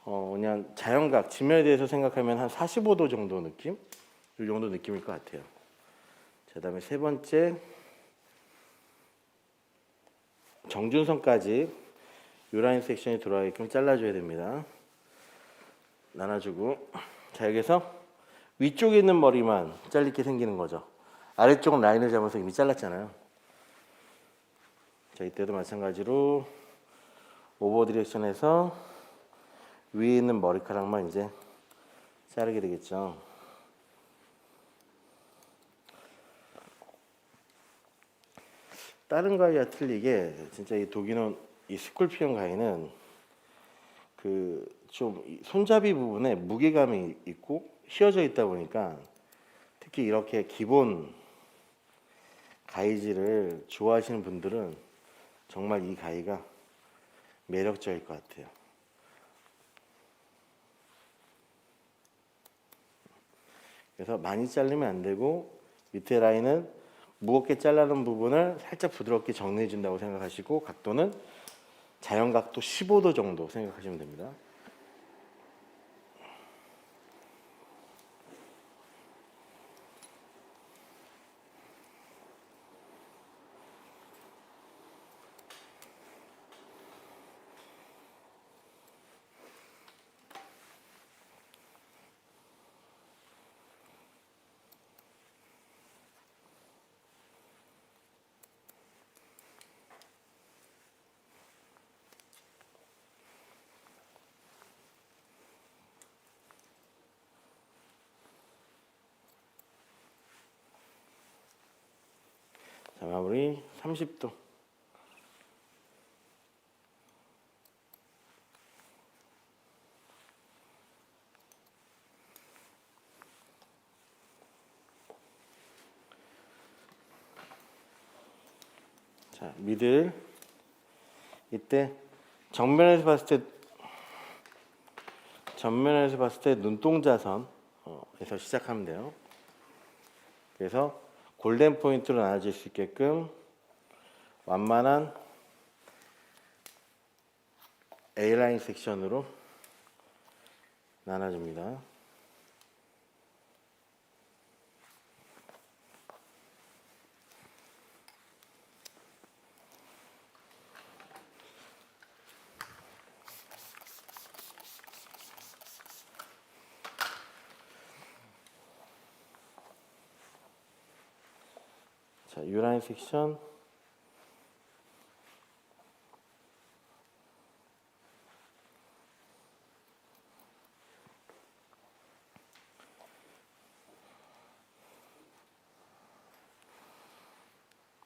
그냥 자연각, 지면에 대해서 생각하면 한 45도 정도 느낌? 이 정도 느낌일 것 같아요. 자, 그다음에 세 번째 정준선까지 U라인 섹션이 들어가게끔 잘라줘야 됩니다. 나눠주고, 자, 여기서 위쪽에 있는 머리만 잘리게 생기는 거죠. 아래쪽 라인을 잡아서 이미 잘랐잖아요. 자, 이때도 마찬가지로 오버 디렉션에서 위에 있는 머리카락만 이제 자르게 되겠죠. 다른 가위와 틀리게 진짜 이 독일은 이 스콜피언 가위는 그 좀 손잡이 부분에 무게감이 있고 휘어져 있다 보니까 특히 이렇게 기본 가위질을 좋아하시는 분들은 정말 이 가위가 매력적일 것 같아요. 그래서 많이 자르면 안 되고 밑에 라인은 무겁게 잘라놓은 부분을 살짝 부드럽게 정리해 준다고 생각하시고 각도는 자연각도 15도 정도 생각하시면 됩니다. 자, 마무리 30도. 자, 미들. 이때 정면에서 봤을 때 눈동자선에서 시작하면 돼요. 그래서 골든 포인트로 나눠질 수 있게끔 완만한 A라인 섹션으로 나눠줍니다. 자, U라인 섹션.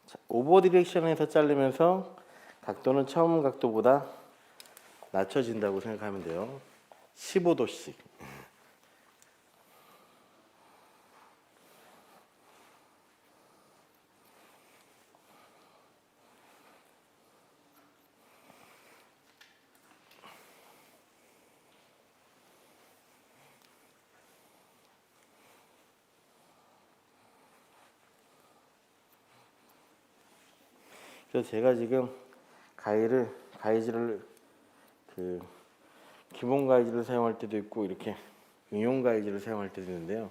자, 오버 디렉션에서 자르면서 각도는 처음 각도보다 낮춰진다고 생각하면 돼요. 15도씩. 그래서 제가 지금 가위질을 그 기본 가위질을 사용할 때도 있고 이렇게 응용 가위질을 사용할 때도 있는데요.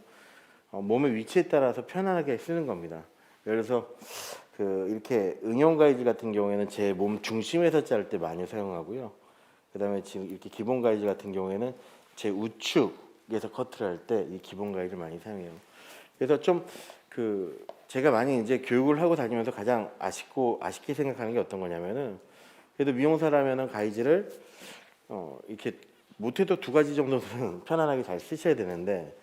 몸의 위치에 따라서 편안하게 쓰는 겁니다. 예를 들어서 그 이렇게 응용 가위질 같은 경우에는 제 몸 중심에서 자를 때 많이 사용하고요. 그다음에 지금 이렇게 기본 가위질 같은 경우에는 제 우측에서 커트를 할 때 이 기본 가위를 많이 사용해요. 그래서 좀 그 제가 많이 이제 교육을 하고 다니면서 가장 아쉽게 생각하는 게 어떤 거냐면은 그래도 미용사라면은 가위질을 이렇게 못해도 2가지 정도는 편안하게 잘 쓰셔야 되는데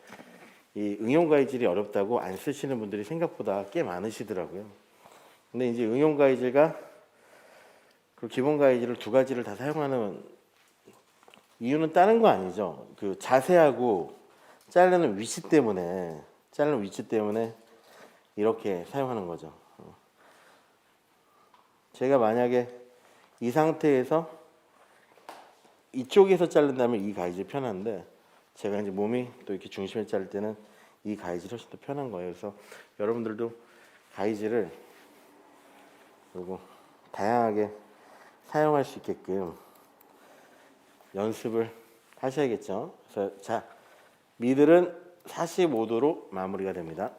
이 응용 가위질이 어렵다고 안 쓰시는 분들이 생각보다 꽤 많으시더라고요. 근데 이제 응용 가위질과 그 기본 가위질을 2가지를 다 사용하는 이유는 다른 거 아니죠. 그 자세하고 자르는 위치 때문에 이렇게 사용하는 거죠. 제가 만약에 이 상태에서 이쪽에서 자른다면 이 가위질이 편한데 제가 이제 몸이 또 이렇게 중심에 자를 때는 이 가위질이 훨씬 더 편한 거예요. 그래서 여러분들도 가위질을 그리고 다양하게 사용할 수 있게끔 연습을 하셔야겠죠. 그래서 자, 미들은 45도로 마무리가 됩니다.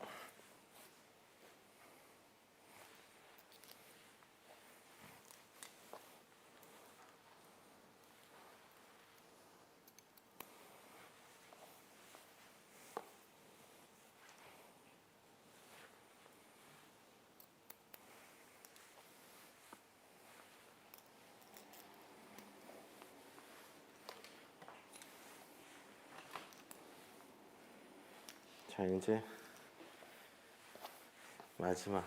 자, 이제 마지막.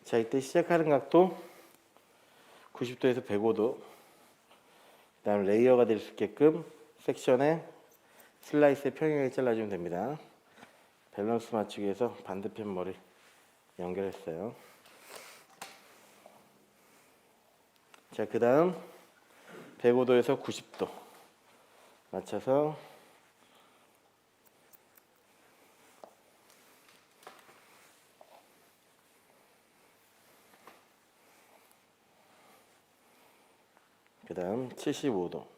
자, 이때 시작하는 각도 90도에서 105도. 그다음 레이어가 될 수 있게끔 섹션에 슬라이스에 평행하게 잘라주면 됩니다. 밸런스 맞추기 위해서 반대편 머리 연결했어요. 자, 그 다음 105도에서 90도 맞춰서 그 다음 75도.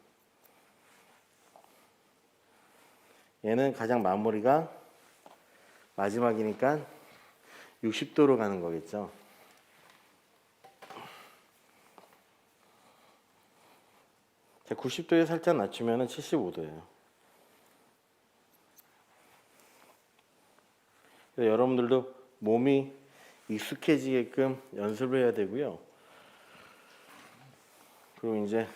얘는 가장 마무리가 마지막이니까 60도로 가는 거겠죠. 자, 90도에 살짝 낮추면 75도예요. 그래서 여러분들도 몸이 익숙해지게끔 연습을 해야 되고요. 그리고 이제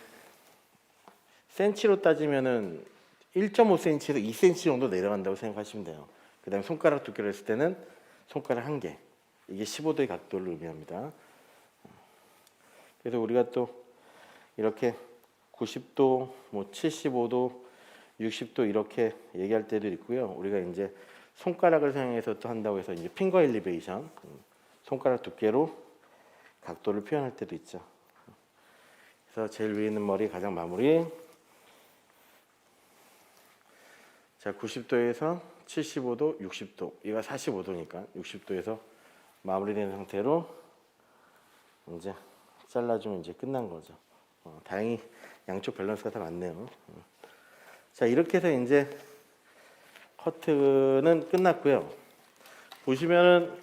센치로 따지면은 1.5cm에서 2cm 정도 내려간다고 생각하시면 돼요. 그 다음에 손가락 두께를 했을 때는 손가락 1개. 이게 15도의 각도를 의미합니다. 그래서 우리가 또 이렇게 90도, 뭐 75도, 60도 이렇게 얘기할 때도 있고요. 우리가 이제 손가락을 사용해서 또 한다고 해서 이제 핑거 엘리베이션, 손가락 두께로 각도를 표현할 때도 있죠. 그래서 제일 위에 있는 머리 가장 마무리. 자, 90도에서 75도, 60도. 얘가 45도니까 60도에서 마무리된 상태로 이제 잘라주면 이제 끝난 거죠. 다행히 양쪽 밸런스가 다 맞네요. 자, 이렇게 해서 이제 커트는 끝났고요. 보시면은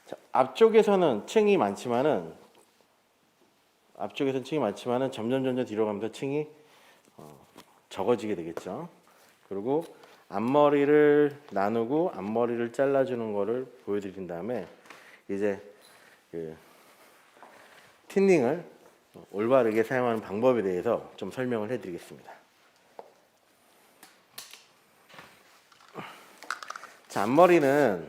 자, 앞쪽에서는 층이 많지만은 점점 뒤로 가면서 층이 적어지게 되겠죠. 그리고 앞머리를 나누고 앞머리를 잘라주는 거를 보여드린 다음에 이제 그 틴닝을 올바르게 사용하는 방법에 대해서 좀 설명을 해드리겠습니다. 자, 앞머리는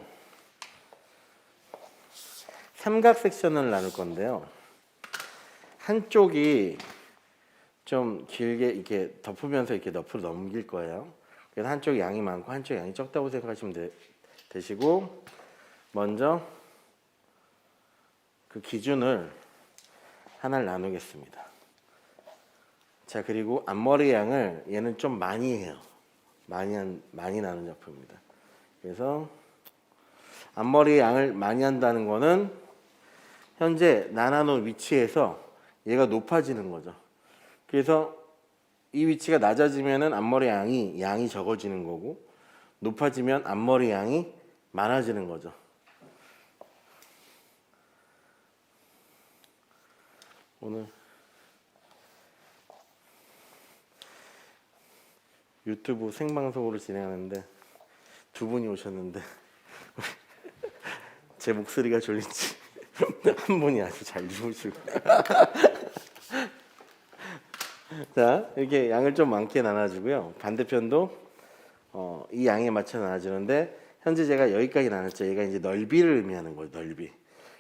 삼각 섹션을 나눌 건데요. 한쪽이 좀 길게 이렇게 덮으면서 이렇게 옆으로 넘길 거예요. 그래서 한쪽 양이 많고 한쪽 양이 적다고 생각하시면 되시고, 먼저 그 기준을 하나를 나누겠습니다. 자, 그리고 앞머리 양을 얘는 좀 많이 해요. 많이 나눈 작품입니다. 그래서 앞머리 양을 많이 한다는 거는 현재 나눠놓은 위치에서 얘가 높아지는 거죠. 그래서 이 위치가 낮아지면은 앞머리 양이 적어지는 거고, 높아지면 앞머리 양이 많아지는 거죠. 오늘 유튜브 생방송으로 진행하는데 두 분이 오셨는데 제 목소리가 졸린지 한 분이 아주 잘 주무시고 자, 이렇게 양을 좀 많게 나눠주고요. 반대편도 이 양에 맞춰 나눠주는데, 현재 제가 여기까지 나눴죠. 얘가 이제 넓이를 의미하는 거예요. 넓이.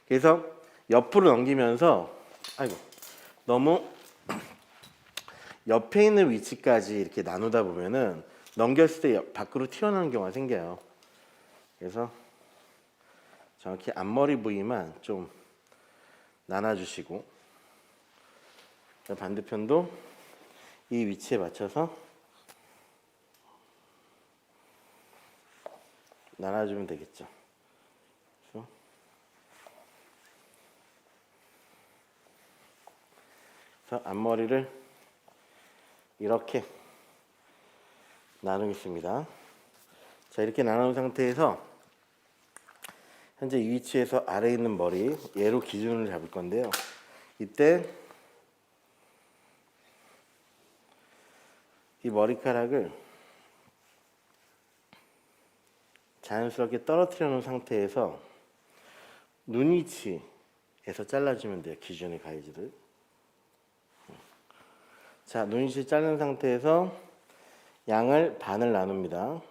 그래서 옆으로 넘기면서 너무 옆에 있는 위치까지 이렇게 나누다 보면은 넘겼을 때 밖으로 튀어나오는 경우가 생겨요. 그래서 정확히 앞머리 부위만 좀 나눠주시고, 반대편도 이 위치에 맞춰서 나눠주면 되겠죠. 그래서 앞머리를 이렇게 나누겠습니다. 자, 이렇게 나눈 상태에서 현재 이 위치에서 아래에 있는 머리, 얘로 기준을 잡을 건데요. 이때 이 머리카락을 자연스럽게 떨어뜨려 놓은 상태에서 눈 위치에서 잘라주면 돼요. 기준의 가이즈를. 자, 눈 위치 자른 상태에서 양을 반을 나눕니다.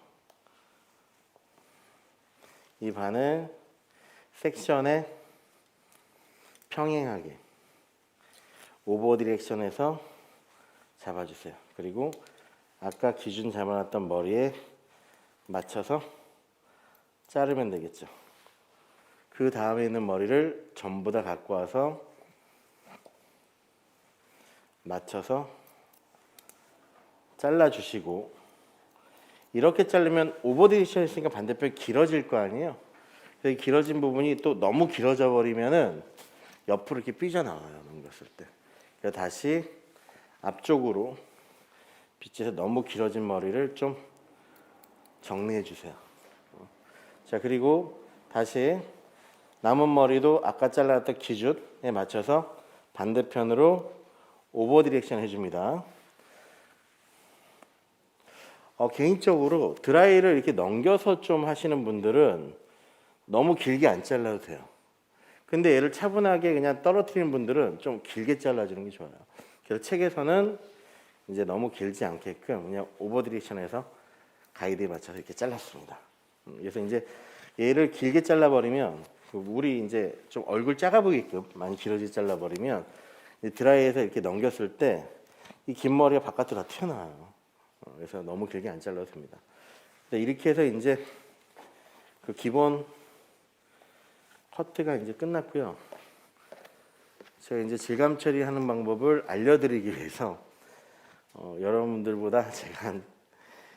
이 반을 섹션에 평행하게 오버 디렉션에서 잡아주세요. 그리고 아까 기준 잡아놨던 머리에 맞춰서 자르면 되겠죠. 그 다음에 있는 머리를 전부 다 갖고 와서 맞춰서 잘라주시고, 이렇게 자르면 오버 디렉션 했으니까 반대편이 길어질 거 아니에요. 그래서 길어진 부분이 또 너무 길어져 버리면은 옆으로 이렇게 삐져나와요. 넘겼을 때. 그래서 다시 앞쪽으로 빗질해서 너무 길어진 머리를 좀 정리해 주세요. 자, 그리고 다시 남은 머리도 아까 잘랐던 기준에 맞춰서 반대편으로 오버 디렉션 해줍니다. 개인적으로 드라이를 이렇게 넘겨서 좀 하시는 분들은 너무 길게 안 잘라도 돼요. 근데 얘를 차분하게 그냥 떨어뜨리는 분들은 좀 길게 잘라주는 게 좋아요. 그래서 책에서는 이제 너무 길지 않게끔 그냥 오버 디렉션에서 가이드에 맞춰서 이렇게 잘랐습니다. 그래서 이제 얘를 길게 잘라버리면 그 물이 이제 좀 얼굴 작아 보이게끔 많이 길어지게 잘라버리면 드라이에서 이렇게 넘겼을 때 이 긴 머리가 바깥으로 다 튀어나와요. 그래서 너무 길게 안 잘라도 됩니다. 이렇게 해서 이제 그 기본 커트가 이제 끝났고요. 제가 이제 질감 처리하는 방법을 알려드리기 위해서 여러분들보다 제가 한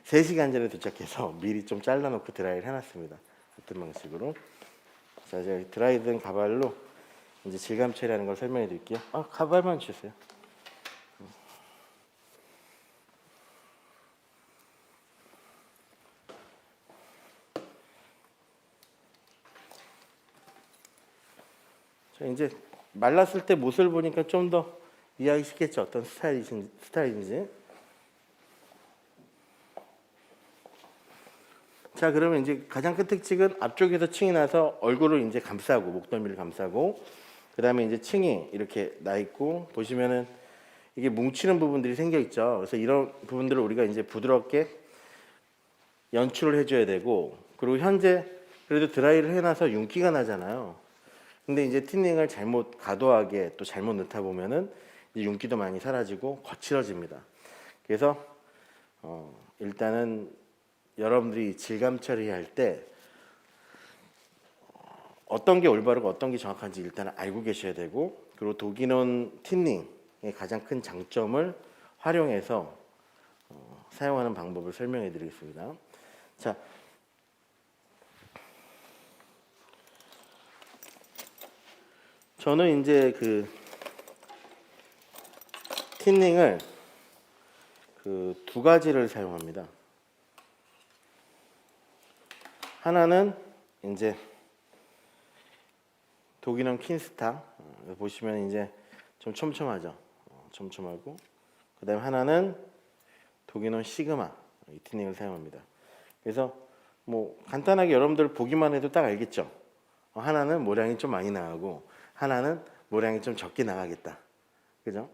3시간 전에 도착해서 미리 좀 잘라놓고 드라이를 해놨습니다. 어떤 방식으로. 자, 제가 드라이된 가발로 이제 질감 처리하는 걸 설명해 드릴게요. 가발만 주세요. 자, 이제 말랐을 때 모습을 보니까 좀 더 이해하기 쉽겠죠. 어떤 스타일인지. 자, 그러면 이제 가장 큰 특징은 앞쪽에서 층이 나서 얼굴을 이제 감싸고, 목덜미를 감싸고, 그 다음에 이제 층이 이렇게 나 있고, 보시면은 이게 뭉치는 부분들이 생겨 있죠. 그래서 이런 부분들을 우리가 이제 부드럽게 연출을 해줘야 되고, 그리고 현재 그래도 드라이를 해놔서 윤기가 나잖아요. 근데 이제 틴닝을 잘못 과도하게 또 잘못 넣다 보면은 윤기도 많이 사라지고 거칠어집니다. 그래서 일단은 여러분들이 질감 처리할 때 어떤 게 올바르고 어떤 게 정확한지 일단은 알고 계셔야 되고, 그리고 독일온 틴닝의 가장 큰 장점을 활용해서 사용하는 방법을 설명해 드리겠습니다. 자, 저는 이제 그 틴닝을 그 2가지를 사용합니다. 하나는 이제 독일형 퀸스타, 보시면 이제 좀 촘촘하죠. 촘촘하고, 그다음에 하나는 독일형 시그마, 이 틴닝을 사용합니다. 그래서 뭐 간단하게 여러분들 보기만 해도 딱 알겠죠. 하나는 모량이 좀 많이 나가고 하나는 모량이 좀 적게 나가겠다. 그죠?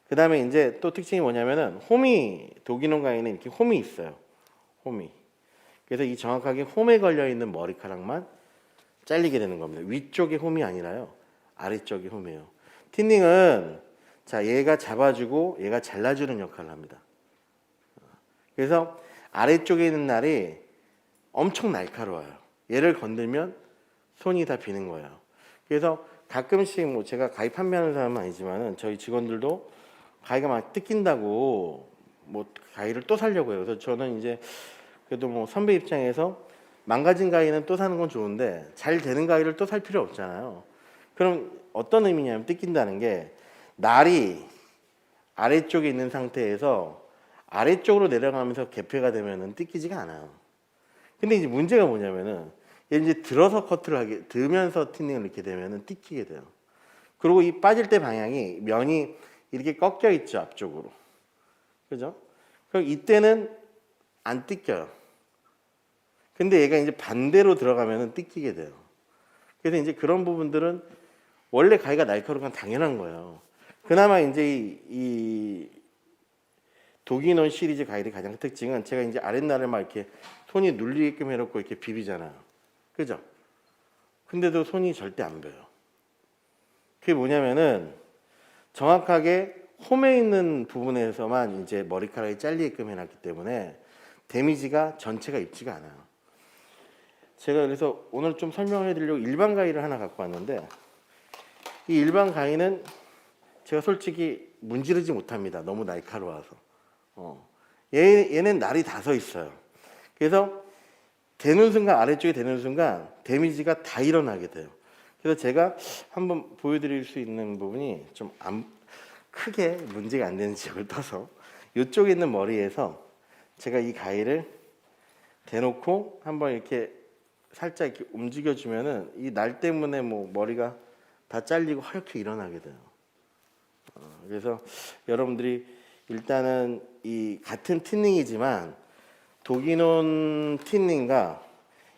그 다음에 이제 또 특징이 뭐냐면은 홈이, 독일용 가위는 이렇게 홈이 있어요. 홈이. 그래서 이 정확하게 홈에 걸려 있는 머리카락만 잘리게 되는 겁니다. 위쪽에 홈이 아니라요, 아래쪽에 홈이에요. 틴닝은 자, 얘가 잡아주고 얘가 잘라주는 역할을 합니다. 그래서 아래쪽에 있는 날이 엄청 날카로워요. 얘를 건들면 손이 다 비는 거예요. 그래서 가끔씩 뭐 제가 가위 판매하는 사람은 아니지만은 저희 직원들도 가위가 막 뜯긴다고 뭐 가위를 또 사려고 해요. 그래서 저는 이제 그래도 뭐 선배 입장에서 망가진 가위는 또 사는 건 좋은데 잘 되는 가위를 또 살 필요 없잖아요. 그럼 어떤 의미냐면, 뜯긴다는 게 날이 아래쪽에 있는 상태에서 아래쪽으로 내려가면서 개폐가 되면은 뜯기지가 않아요. 근데 이제 문제가 뭐냐면은 얘 이제 들어서 커트를 하게, 들면서 틴닝을 이렇게 되면은 뜯기게 돼요. 그리고 이 빠질 때 방향이 면이 이렇게 꺾여 있죠, 앞쪽으로. 그죠? 그럼 이때는 안 뜯겨요. 근데 얘가 이제 반대로 들어가면은 뜯기게 돼요. 그래서 이제 그런 부분들은 원래 가위가 날카로운 건 당연한 거예요. 그나마 이제 이 독일론 시리즈 가위의 가장 특징은 제가 이제 아랫날을 막 이렇게 손이 눌리게끔 해놓고 이렇게 비비잖아요. 그죠? 근데도 손이 절대 안 베요. 그게 뭐냐면은 정확하게 홈에 있는 부분에서만 이제 머리카락이 잘리게끔 해놨기 때문에 데미지가 전체가 입지가 않아요. 제가 그래서 오늘 좀 설명해 드리려고 일반 가위를 하나 갖고 왔는데 이 일반 가위는 제가 솔직히 문지르지 못합니다. 너무 날카로워서. 얘는 날이 다 서 있어요. 그래서 대는 순간 아래쪽에 대는 순간 데미지가 다 일어나게 돼요. 그래서 제가 한번 보여드릴 수 있는 부분이 좀 크게 문제가 안 되는 지역을 떠서 이쪽에 있는 머리에서 제가 이 가위를 대놓고 한번 이렇게 살짝 이렇게 움직여주면은 이 날 때문에 뭐 머리가 다 잘리고 하얗게 일어나게 돼요. 그래서 여러분들이 일단은 이 같은 티닝이지만 독일론 티닝과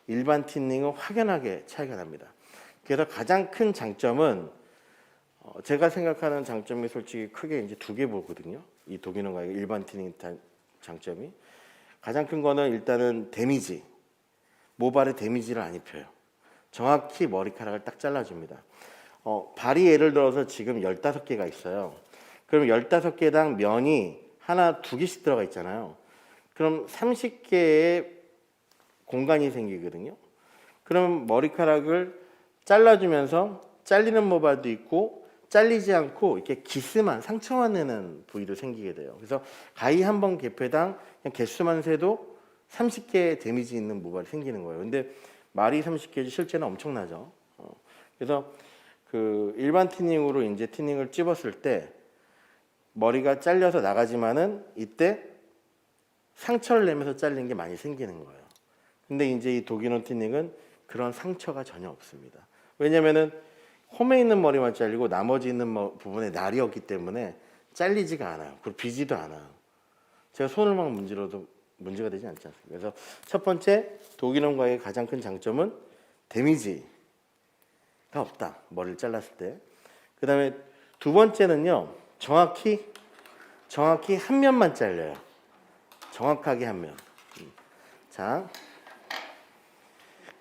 일반 티닝은 확연하게 차이가 납니다. 그래서 가장 큰 장점은 제가 생각하는 장점이 솔직히 크게 이제 두 개 보거든요. 이 독일론과 일반 티닝 장점이 가장 큰 거는 일단은 데미지, 모발에 데미지를 안 입혀요. 정확히 머리카락을 딱 잘라줍니다. 발이 예를 들어서 지금 15개가 있어요. 그럼 15개당 면이 하나, 두 개씩 들어가 있잖아요. 그럼 30개의 공간이 생기거든요. 그럼 머리카락을 잘라주면서 잘리는 모발도 있고 잘리지 않고 이렇게 기스만 상처만 내는 부위도 생기게 돼요. 그래서 가위 한 번 개폐당 그냥 개수만 세도 30개의 데미지 있는 모발이 생기는 거예요. 근데 말이 30개지 실제는 엄청나죠. 그래서 그 일반 티닝으로 이제 티닝을 찝었을 때 머리가 잘려서 나가지만은 이때 상처를 내면서 잘린 게 많이 생기는 거예요. 근데 이제 이 독일론 티닝은 그런 상처가 전혀 없습니다. 왜냐면은 홈에 있는 머리만 잘리고 나머지 있는 부분에 날이 없기 때문에 잘리지가 않아요. 그리고 비지도 않아요. 제가 손을 막 문질러도 문제가 되지 않지 않습니까? 그래서 첫 번째 독일론과의 가장 큰 장점은 데미지가 없다. 머리를 잘랐을 때. 그 다음에 두 번째는요. 정확히 한 면만 잘려요. 정확하게 한 면. 자,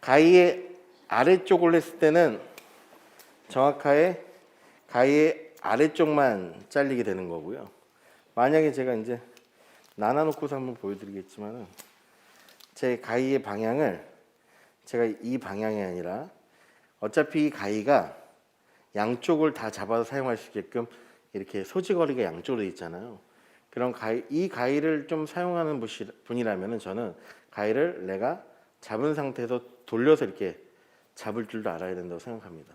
가위의 아래쪽을 했을 때는 정확하게 가위의 아래쪽만 잘리게 되는 거고요. 만약에 제가 이제 나눠놓고서 한번 보여드리겠지만은 제 가위의 방향을 제가 이 방향이 아니라 어차피 이 가위가 양쪽을 다 잡아서 사용할 수 있게끔 이렇게 소지거리가 양쪽으로 있잖아요. 그런 이 가위를 좀 사용하는 분이라면은 저는 가위를 내가 잡은 상태에서 돌려서 이렇게 잡을 줄도 알아야 된다고 생각합니다.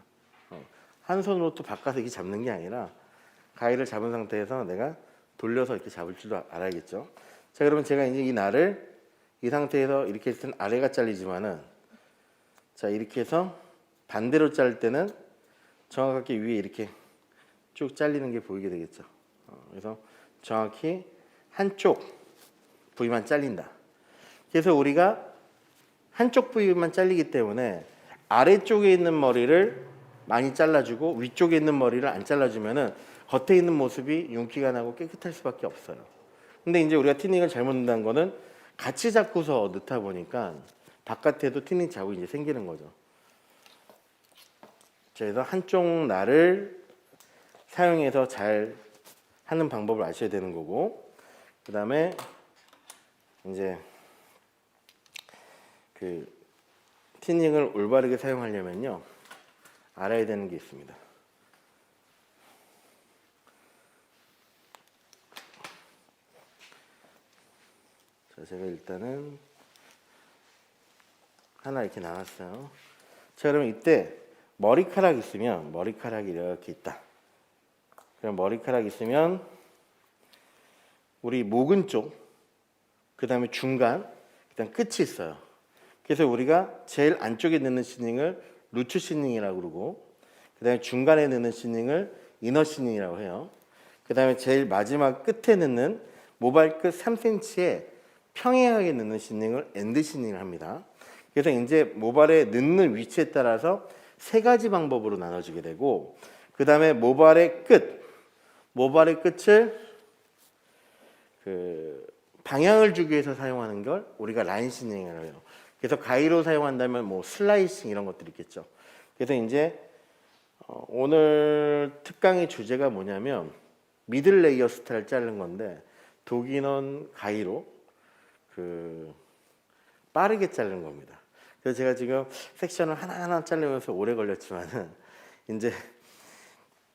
한 손으로 또 바꿔서 이렇게 잡는 게 아니라 가위를 잡은 상태에서 내가 돌려서 이렇게 잡을 줄도 알아야겠죠. 자, 그러면 제가 이제 이 날을 이 상태에서 이렇게 했을 때는 아래가 잘리지만은 자, 이렇게 해서 반대로 자를 때는 정확하게 위에 이렇게 쭉 잘리는 게 보이게 되겠죠. 그래서 정확히 한쪽 부위만 잘린다. 그래서 우리가 한쪽 부위만 잘리기 때문에 아래쪽에 있는 머리를 많이 잘라주고 위쪽에 있는 머리를 안 잘라주면은 겉에 있는 모습이 윤기가 나고 깨끗할 수밖에 없어요. 근데 이제 우리가 티닝을 잘못 넣는다는 거는 같이 잡고서 넣다 보니까 바깥에도 티닝 자국이 이제 생기는 거죠. 그래서 한쪽 날을 사용해서 잘 하는 방법을 아셔야 되는 거고, 그 다음에 이제 그 티닝을 올바르게 사용하려면요 알아야 되는 게 있습니다. 자, 제가 일단은 하나 이렇게 나눴어요. 자, 그러면 이때 머리카락 있으면 머리카락이 이렇게 있다. 그럼 머리카락 있으면 우리 목은 쪽, 그 다음에 중간, 그다음 끝이 있어요. 그래서 우리가 제일 안쪽에 넣는 시닝을 루츠 시닝이라고 그러고, 그 다음에 중간에 넣는 시닝을 이너 시닝이라고 해요. 그 다음에 제일 마지막 끝에 넣는 모발 끝 3cm에 평행하게 넣는 시닝을 엔드 시닝을 합니다. 그래서 이제 모발에 넣는 위치에 따라서 세 가지 방법으로 나눠지게 되고, 그 다음에 모발의 끝을 그 방향을 주기 위해서 사용하는 걸 우리가 라인 시닝이라고 해요. 그래서 가위로 사용한다면 뭐 슬라이싱 이런 것들이 있겠죠. 그래서 이제 오늘 특강의 주제가 뭐냐면 미들 레이어 스타일 자른 건데, 독인원 가위로 빠르게 자른 겁니다. 그래서 제가 지금 섹션을 하나하나 자르면서 오래 걸렸지만은 이제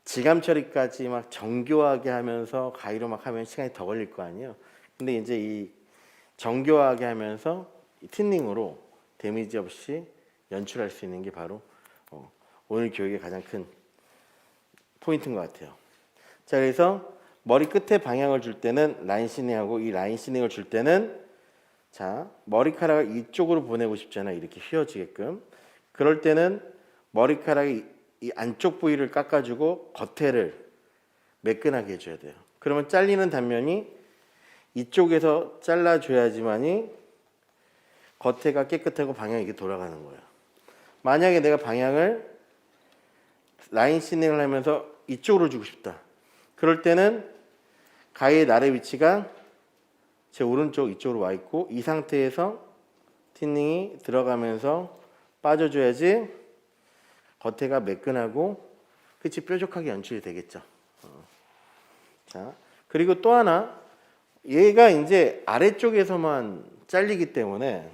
지감 처리까지 막 정교하게 하면서 가위로 막 하면 시간이 더 걸릴 거 아니에요. 근데 이제 이 정교하게 하면서 이 틴닝으로 데미지 없이 연출할 수 있는 게 바로 오늘 교육의 가장 큰 포인트인 것 같아요. 자, 그래서 머리 끝에 방향을 줄 때는 라인 시닝하고, 이 라인 시닝을 줄 때는 자, 머리카락을 이쪽으로 보내고 싶잖아요. 이렇게 휘어지게끔. 그럴 때는 머리카락이 이 안쪽 부위를 깎아주고 겉에를 매끈하게 해줘야 돼요. 그러면 잘리는 단면이 이쪽에서 잘라줘야지만이 겉에가 깨끗하고 방향이 이렇게 돌아가는 거예요. 만약에 내가 방향을 라인 시닝을 하면서 이쪽으로 주고 싶다. 그럴 때는 가위의 나래 위치가 제 오른쪽 이쪽으로 와 있고, 이 상태에서 틴닝이 들어가면서 빠져줘야지 겉에가 매끈하고 끝이 뾰족하게 연출이 되겠죠. 자, 그리고 또 하나, 얘가 이제 아래쪽에서만 잘리기 때문에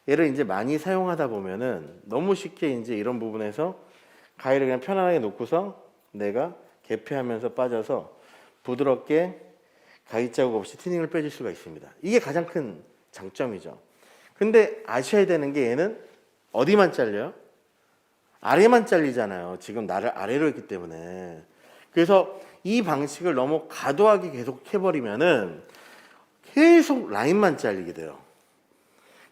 얘를 이제 많이 사용하다 보면은 너무 쉽게 이제 이런 부분에서 가위를 그냥 편안하게 놓고서 내가 개폐하면서 빠져서 부드럽게 가위 자국 없이 틴닝을 빼줄 수가 있습니다. 이게 가장 큰 장점이죠. 근데 아셔야 되는 게 얘는 어디만 잘려요? 아래만 잘리잖아요. 지금 나를 아래로 했기 때문에. 그래서 이 방식을 너무 과도하게 계속 해버리면은 계속 라인만 잘리게 돼요.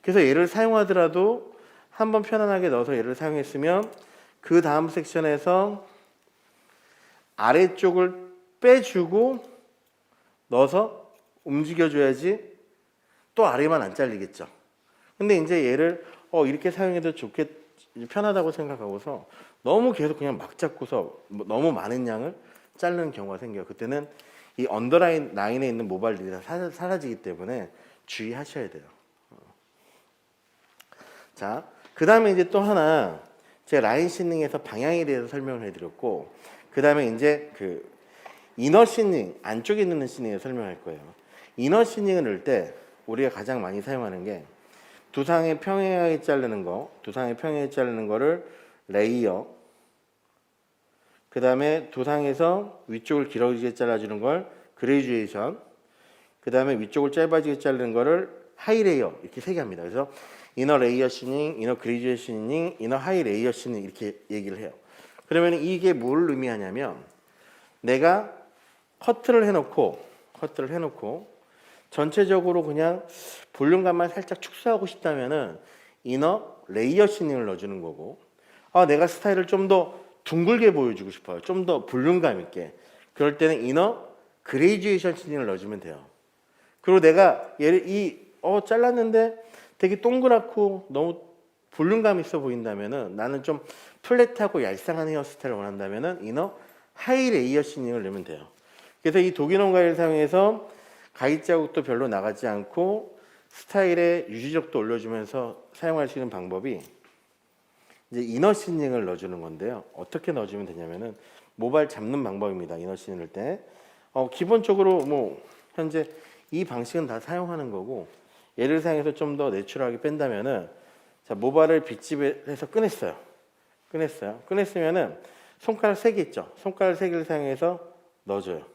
그래서 얘를 사용하더라도 한번 편안하게 넣어서 얘를 사용했으면 그 다음 섹션에서 아래쪽을 빼주고 넣어서 움직여줘야지 또 아래만 안 잘리겠죠. 근데 이제 얘를 이렇게 사용해도 편하다고 생각하고서 너무 계속 그냥 막 잡고서 너무 많은 양을 자르는 경우가 생겨요. 그때는 이 언더라인 라인에 있는 모발들이 다 사라지기 때문에 주의하셔야 돼요. 자, 그 다음에 이제 또 하나 제가 라인 시닝에서 방향에 대해서 설명을 해드렸고, 그 다음에 이제 그 이너 시닝, 안쪽에 넣는 시닝을 설명할 거예요. 이너 시닝을 넣을 때 우리가 가장 많이 사용하는 게 두상에 평행하게 자르는 거를 레이어, 그 다음에 두상에서 위쪽을 길어지게 잘라주는 걸 그레듀에이션, 그 다음에 위쪽을 짧아지게 자르는 거를 하이 레이어, 이렇게 세 개 합니다. 그래서 이너 레이어 시닝, 이너 그레듀에이션 시닝, 이너 하이 레이어 시닝 이렇게 얘기를 해요. 그러면 이게 뭘 의미하냐면, 내가 커트를 해놓고 전체적으로 그냥 볼륨감만 살짝 축소하고 싶다면은 이너 레이어 시닝을 넣어주는 거고, 내가 스타일을 좀 더 둥글게 보여주고 싶어요. 좀 더 볼륨감 있게. 그럴 때는 이너 그레듀에이션 시닝을 넣어주면 돼요. 그리고 내가 얘를 잘랐는데 되게 동그랗고 너무 볼륨감 있어 보인다면은, 나는 좀 플랫하고 얄쌍한 헤어스타일을 원한다면은 이너 하이 레이어 시닝을 넣으면 돼요. 그래서 이 독일원 가위를 사용해서 가위 자국도 별로 나가지 않고 스타일의 유지력도 올려주면서 사용할 수 있는 방법이 이제 이너 시닝을 넣어주는 건데요. 어떻게 넣어주면 되냐면은 모발 잡는 방법입니다. 이너 시닝을 때 기본적으로 뭐 현재 이 방식은 다 사용하는 거고, 얘를 사용해서 좀 더 내추럴하게 뺀다면은, 자, 모발을 빗집해서 꺼냈으면은 손가락 3개 있죠. 손가락 3개를 사용해서 넣어줘요.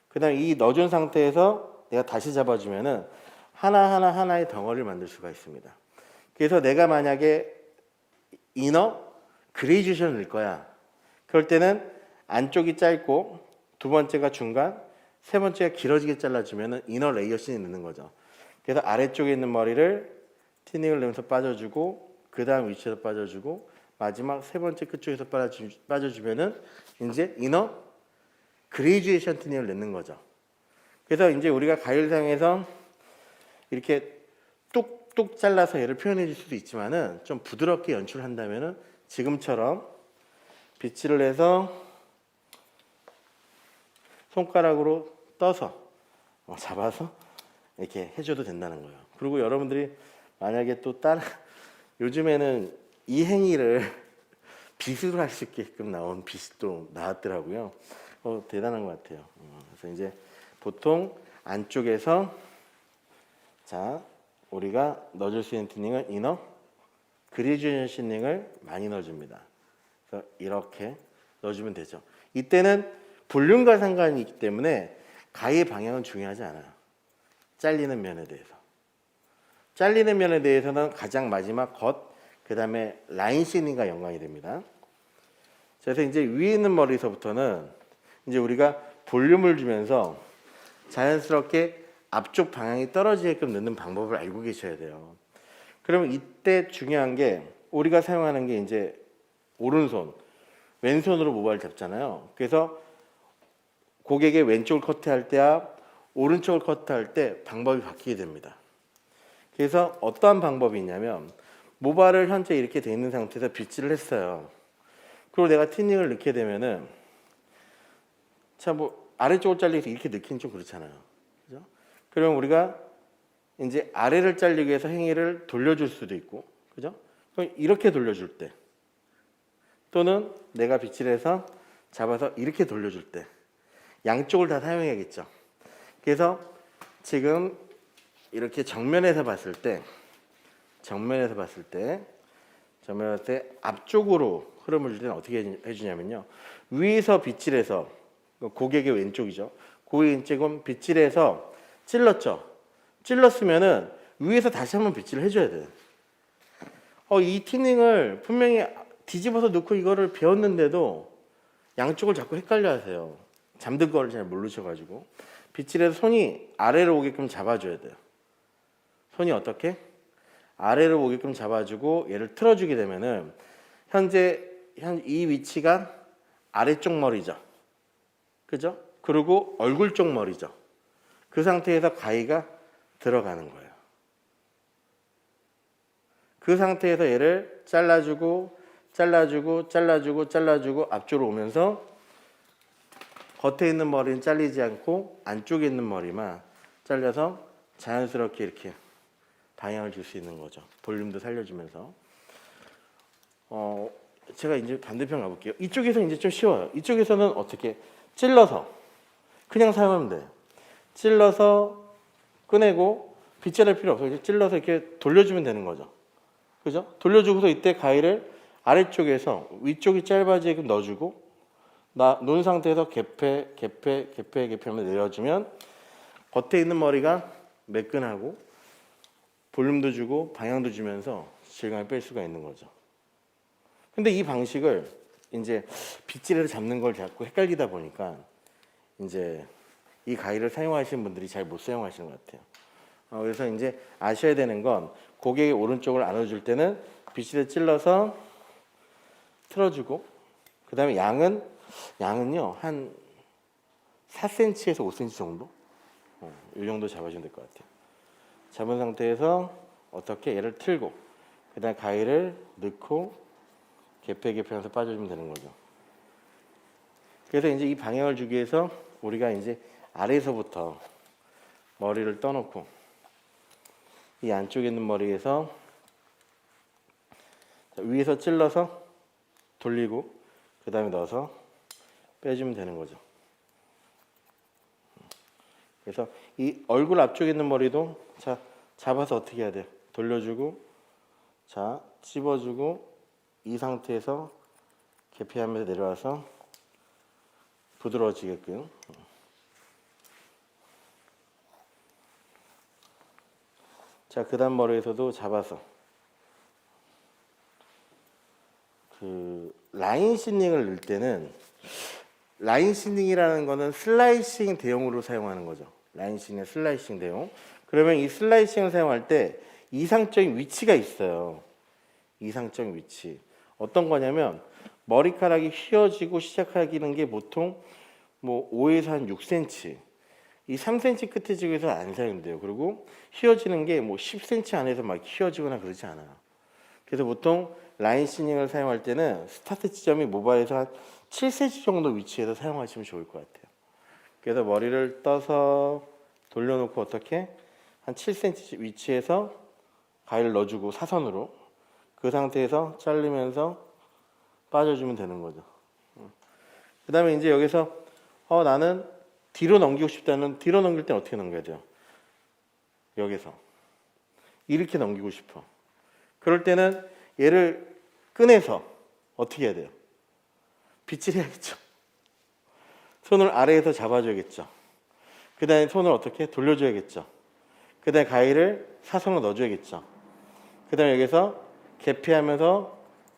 그 다음에 이 넣어준 상태에서 내가 다시 잡아주면은 하나의 덩어리를 만들 수가 있습니다. 그래서 내가 만약에 이너 그레듀에이션을 넣을 거야. 그럴 때는 안쪽이 짧고 두 번째가 중간, 세 번째가 길어지게 잘라주면은 이너 레이어 시닝 넣는 거죠. 그래서 아래쪽에 있는 머리를 티닝을 넣으면서 빠져주고, 그 다음 위치에서 빠져주고, 마지막 세 번째 끝쪽에서 빠져주면은 이제 이너 그레듀에이션 티닝을 넣는 거죠. 그래서 이제 우리가 가위를 사용해서 이렇게 뚝뚝 잘라서 얘를 표현해 줄 수도 있지만은 좀 부드럽게 연출한다면은 지금처럼 빗질을 해서 손가락으로 떠서 잡아서 이렇게 해줘도 된다는 거예요. 그리고 여러분들이 만약에 또 다른 요즘에는 이 행위를 빗으로 할 수 있게끔 나온 빗이 또 나왔더라고요. 대단한 것 같아요. 그래서 이제 보통 안쪽에서 자 우리가 넣어줄 수 있는 틴닝은 이너 그레듀에이션 틴닝을 많이 넣어줍니다. 그래서 이렇게 넣어주면 되죠. 이때는 볼륨과 상관이 있기 때문에 가위의 방향은 중요하지 않아요. 잘리는 면에 대해서. 잘리는 면에 대해서는 가장 마지막 겉, 그 다음에 라인 쉐딩과 연관이 됩니다. 그래서 이제 위에 있는 머리에서부터는 이제 우리가 볼륨을 주면서 자연스럽게 앞쪽 방향이 떨어지게끔 넣는 방법을 알고 계셔야 돼요. 그러면 이때 중요한 게 우리가 사용하는 게 이제 오른손, 왼손으로 모발을 잡잖아요. 그래서 고객의 왼쪽을 커트할 때와 오른쪽을 커트할 때 방법이 바뀌게 됩니다. 그래서 어떠한 방법이 있냐면 모발을 현재 이렇게 돼 있는 상태에서 빗질을 했어요. 그리고 내가 틴닝을 넣게 되면은 참 뭐 아래쪽을 잘리기 이렇게 넣기는 좀 그렇잖아요. 그죠? 그럼 우리가 이제 아래를 잘리기 위해서 행위를 돌려줄 수도 있고, 그죠? 그럼 이렇게 돌려줄 때, 또는 내가 빗질해서 잡아서 이렇게 돌려줄 때, 양쪽을 다 사용해야겠죠. 그래서 지금 이렇게 정면에서 봤을 때 앞쪽으로 흐름을 줄 때는 어떻게 해주냐면요. 위에서 빗질해서 고객의 왼쪽이죠. 고객의 왼쪽은 빗질해서 찔렀죠. 찔렀으면은 위에서 다시 한번 빗질을 해줘야 돼요. 이 틴닝을 분명히 뒤집어서 넣고 이거를 배웠는데도 양쪽을 자꾸 헷갈려 하세요. 잠든 거를 잘 모르셔가지고. 빗질해서 손이 아래로 오게끔 잡아줘야 돼요. 손이 어떻게? 아래로 오게끔 잡아주고 얘를 틀어주게 되면은 현재 이 위치가 아래쪽 머리죠. 그죠? 그리고 얼굴 쪽 머리죠. 그 상태에서 가위가 들어가는 거예요. 그 상태에서 얘를 잘라주고 앞쪽으로 오면서 겉에 있는 머리는 잘리지 않고 안쪽에 있는 머리만 잘려서 자연스럽게 이렇게 방향을 줄 수 있는 거죠. 볼륨도 살려주면서. 제가 이제 반대편 가볼게요. 이쪽에서 이제 좀 쉬워요. 이쪽에서는 어떻게 찔러서 그냥 사용하면 돼요. 찔러서 꺼내고 빗질할 필요 없어요. 찔러서 이렇게 돌려주면 되는 거죠. 그죠? 돌려주고서 이때 가위를 아래쪽에서 위쪽이 짧아지게끔 넣어주고 놓은 상태에서 개폐 하면 내려주면 겉에 있는 머리가 매끈하고 볼륨도 주고 방향도 주면서 질감을 뺄 수가 있는 거죠. 근데 이 방식을 이제 빗질해서 잡는 걸 자꾸 헷갈리다 보니까 이제 이 가위를 사용하시는 분들이 잘 못 사용하시는 것 같아요. 그래서 이제 아셔야 되는 건 고객의 오른쪽을 안아줄 때는 빗질에 찔러서 틀어주고 그 다음에 양은요 한 4cm에서 5cm 정도 이 정도 잡아주면 될 것 같아요. 잡은 상태에서 어떻게 얘를 틀고 그 다음에 가위를 넣고 개폐하면서 빠져주면 되는 거죠. 그래서 이제 이 방향을 주기 위해서 우리가 이제 아래에서부터 머리를 떠놓고 이 안쪽에 있는 머리에서 위에서 찔러서 돌리고 그 다음에 넣어서 빼주면 되는 거죠. 그래서 이 얼굴 앞쪽에 있는 머리도 자 잡아서 어떻게 해야 돼요? 돌려주고 자 찝어주고 이 상태에서 개폐하면서 내려와서 부드러워지게끔 자 그 다음 머리에서도 잡아서 그 라인 시닝을 넣을 때는 라인 시닝이라는 거는 슬라이싱 대용으로 사용하는 거죠. 라인 시닝 슬라이싱 대용. 그러면 이 슬라이싱을 사용할 때 이상적인 위치가 있어요. 이상적인 위치. 어떤 거냐면 머리카락이 휘어지고 시작하기는 게 보통 뭐 5에서 한 6cm. 이 3cm 끝에 지구에서 안 사용돼요. 그리고 휘어지는 게 뭐 10cm 안에서 막 휘어지거나 그러지 않아요. 그래서 보통 라인 시닝을 사용할 때는 스타트 지점이 모발에서 한 7cm 정도 위치에서 사용하시면 좋을 것 같아요. 그래서 머리를 떠서 돌려놓고 어떻게 한 7cm 위치에서 가위를 넣어주고 사선으로 그 상태에서 자르면서 빠져주면 되는 거죠. 그 다음에 이제 여기서 나는 뒤로 넘기고 싶다는 뒤로 넘길 때는 어떻게 넘겨야 돼요? 여기서 이렇게 넘기고 싶어. 그럴 때는 얘를 꺼내서 어떻게 해야 돼요? 빗질 해야겠죠. 손을 아래에서 잡아줘야겠죠. 그 다음에 손을 어떻게 돌려줘야겠죠. 그 다음에 가위를 사선으로 넣어줘야겠죠. 그 다음에 여기서 개피하면서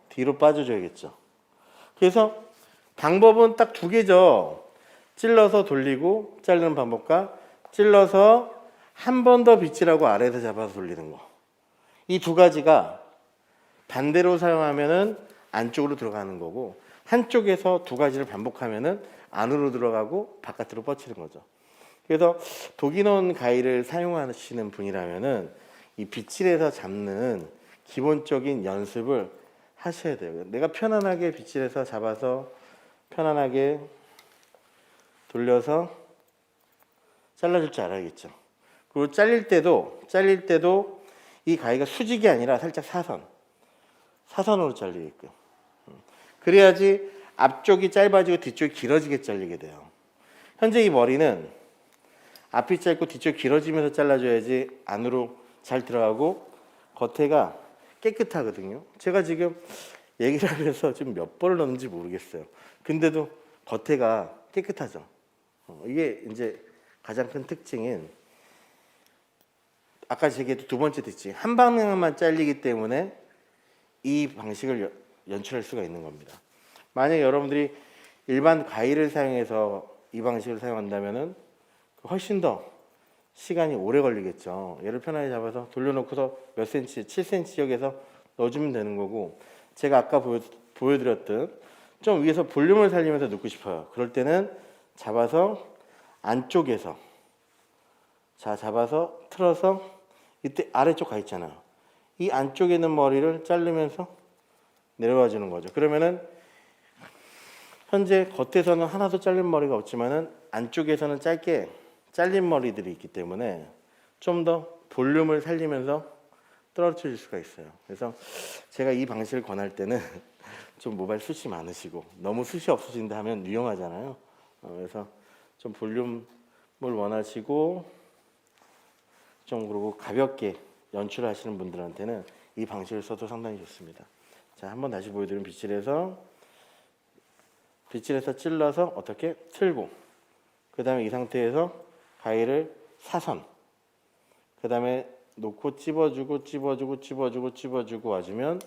뒤로 빠져줘야겠죠. 그래서 방법은 딱 두 개죠. 찔러서 돌리고 자르는 방법과 찔러서 한 번 더 빗질하고 아래에서 잡아서 돌리는 거. 이 두 가지가 반대로 사용하면은 안쪽으로 들어가는 거고 한쪽에서 두 가지를 반복하면은 안으로 들어가고 바깥으로 뻗치는 거죠. 그래서 독일원 가위를 사용하시는 분이라면은 이 빗질에서 잡는 기본적인 연습을 하셔야 돼요. 내가 편안하게 빗질해서 잡아서 편안하게 돌려서 잘라줄 줄 알아야겠죠. 그리고 잘릴 때도 이 가위가 수직이 아니라 살짝 사선으로 잘리게끔. 그래야지 앞쪽이 짧아지고 뒤쪽이 길어지게 잘리게 돼요. 현재 이 머리는 앞이 짧고 뒤쪽이 길어지면서 잘라줘야지 안으로 잘 들어가고 겉에가 깨끗하거든요. 제가 지금 얘기를 하면서 지금 몇 번을 넣는지 모르겠어요. 근데도 겉에가 깨끗하죠. 이게 이제 가장 큰 특징인 아까 제가 두 번째 특징 한 방향만 잘리기 때문에 이 방식을 연출할 수가 있는 겁니다. 만약 여러분들이 일반 가위를 사용해서 이 방식을 사용한다면은 훨씬 더 시간이 오래 걸리겠죠. 얘를 편하게 잡아서 돌려놓고서 몇 cm, 7cm 지역에서 넣어주면 되는 거고 제가 아까 보여드렸던 좀 위에서 볼륨을 살리면서 넣고 싶어요. 그럴 때는 잡아서 안쪽에서 잡아서 틀어서 이때 아래쪽 가 있잖아요. 이 안쪽에 있는 머리를 자르면서 내려와 주는 거죠. 그러면은 현재 겉에서는 하나도 잘린 머리가 없지만은 안쪽에서는 짧게 잘린 머리들이 있기 때문에 좀 더 볼륨을 살리면서 떨어뜨릴 수가 있어요. 그래서 제가 이 방식을 권할 때는 좀 모발 숱이 많으시고 너무 숱이 없으신다 하면 유용하잖아요. 그래서 좀 볼륨을 원하시고 좀 그리고 가볍게 연출하시는 분들한테는 이 방식을 써도 상당히 좋습니다. 자, 한번 다시 보여드리면 빗질해서 찔러서 어떻게 틀고 그 다음에 이 상태에서 가위를 사선 그 다음에 놓고 찝어주고 와주면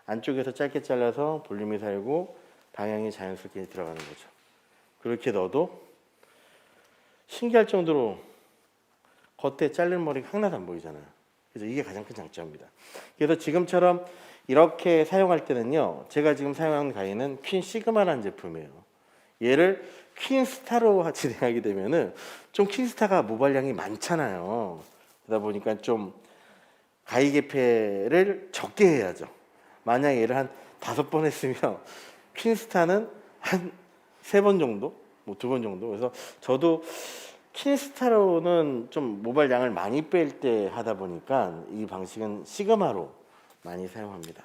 안쪽에서 짧게 잘라서 볼륨이 살고 방향이 자연스럽게 들어가는 거죠. 그렇게 넣어도 신기할 정도로 겉에 잘린 머리가 하나도 안 보이잖아요. 그래서 이게 가장 큰 장점입니다. 그래서 지금처럼 이렇게 사용할 때는요, 제가 지금 사용하는 가위는 퀸 시그마라는 제품이에요. 얘를 퀸스타로 진행하게 되면은 좀 퀸스타가 모발량이 많잖아요. 그러다 보니까 좀 가위 개폐를 적게 해야죠. 만약 얘를 한 5번 했으면 퀸스타는 한 3번 정도, 뭐 2번 정도. 그래서 저도 퀸스타로는 좀 모발량을 많이 뺄 때 하다 보니까 이 방식은 시그마로 많이 사용합니다.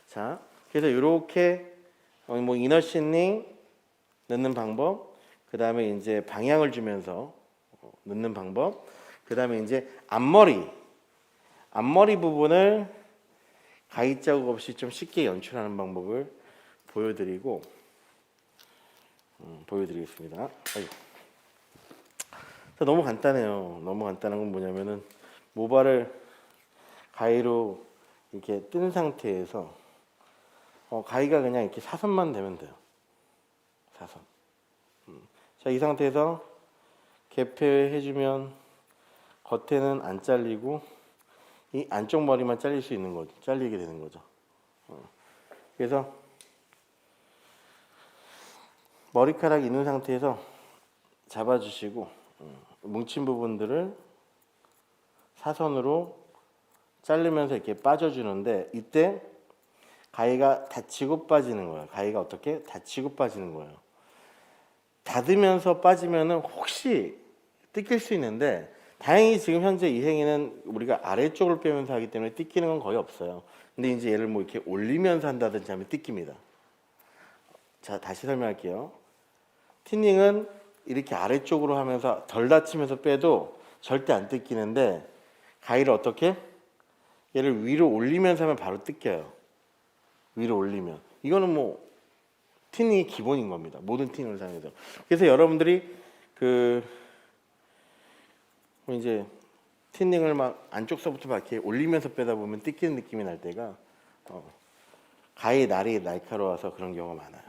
자, 그래서 이렇게 뭐 이너 시닝 넣는 방법, 그 다음에 이제 방향을 주면서 넣는 방법, 그 다음에 이제 앞머리 부분을 가위 자국 없이 좀 쉽게 연출하는 방법을 보여드리겠습니다. 너무 간단해요. 너무 간단한 건 뭐냐면은 모발을 가위로 이렇게 뜬 상태에서 가위가 그냥 이렇게 사선만 되면 돼요. 사선. 자, 이 상태에서 개폐해주면 겉에는 안 잘리고 이 안쪽 머리만 잘리게 되는 거죠. 그래서 머리카락 있는 상태에서 잡아주시고 뭉친 부분들을 사선으로 자르면서 이렇게 빠져주는데 이때 가위가 닫히고 빠지는 거예요. 가위가 어떻게 닫히고 빠지는 거예요. 닫으면서 빠지면은 혹시 뜯길 수 있는데 다행히 지금 현재 이 행위는 우리가 아래쪽을 빼면서 하기 때문에 뜯기는 건 거의 없어요. 근데 이제 얘를 뭐 이렇게 올리면서 한다든지 하면 뜯깁니다. 자, 다시 설명할게요. 티닝은 이렇게 아래쪽으로 하면서 덜 닫히면서 빼도 절대 안 뜯기는데 가위를 어떻게? 얘를 위로 올리면서 하면 바로 뜯겨요. 위로 올리면. 이거는 뭐 티닝이 기본인 겁니다. 모든 티닝을 사용해서. 그래서 여러분들이 뭐 이제 티닝을 막 안쪽서부터 막 이렇게 올리면서 빼다 보면 뜯기는 느낌이 날 때가 가위 날이 날카로워서 그런 경우가 많아요.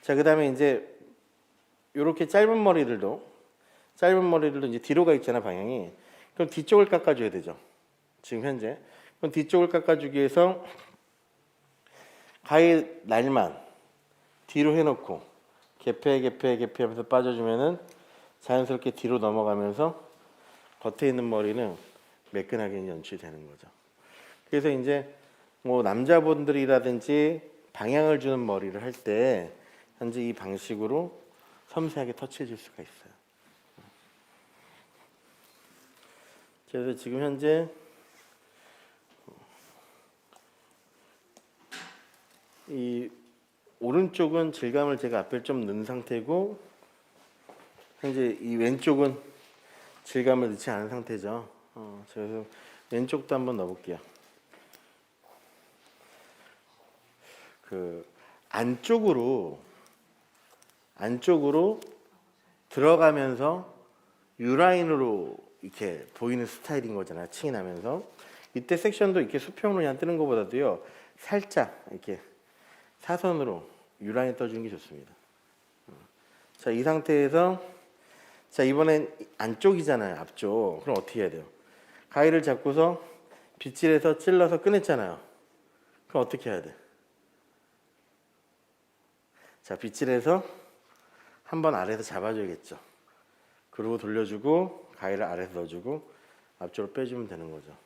자, 그다음에 이제 이렇게 짧은 머리들도 이제 뒤로 가 있잖아, 방향이. 그럼 뒤쪽을 깎아줘야 되죠. 지금 현재. 그럼 뒤쪽을 깎아주기 위해서 가위 날만 뒤로 해놓고 개폐하면서 빠져주면은 자연스럽게 뒤로 넘어가면서 겉에 있는 머리는 매끈하게 연출되는 거죠. 그래서 이제 뭐 남자분들이라든지 방향을 주는 머리를 할 때 현재 이 방식으로 섬세하게 터치해 줄 수가 있어요. 그래서 지금 현재 이 오른쪽은 질감을 제가 앞에 좀 넣은 상태고 현재 이 왼쪽은 질감을 넣지 않은 상태죠. 그래서 왼쪽도 한번 넣어볼게요. 안쪽으로 들어가면서 U라인으로 이렇게 보이는 스타일인 거잖아요. 층이 나면서 이때 섹션도 이렇게 수평으로 그냥 뜨는 것보다도요 살짝 이렇게 사선으로 U라인 떠주는 게 좋습니다. 자, 이 상태에서 자, 이번엔 안쪽이잖아요. 앞쪽. 그럼 어떻게 해야 돼요? 가위를 잡고서 빗질해서 찔러서 꺼냈잖아요. 그럼 어떻게 해야 돼? 자, 빗질해서 한번 아래에서 잡아줘야겠죠. 그리고 돌려주고 가위를 아래에서 넣어주고 앞쪽으로 빼주면 되는 거죠.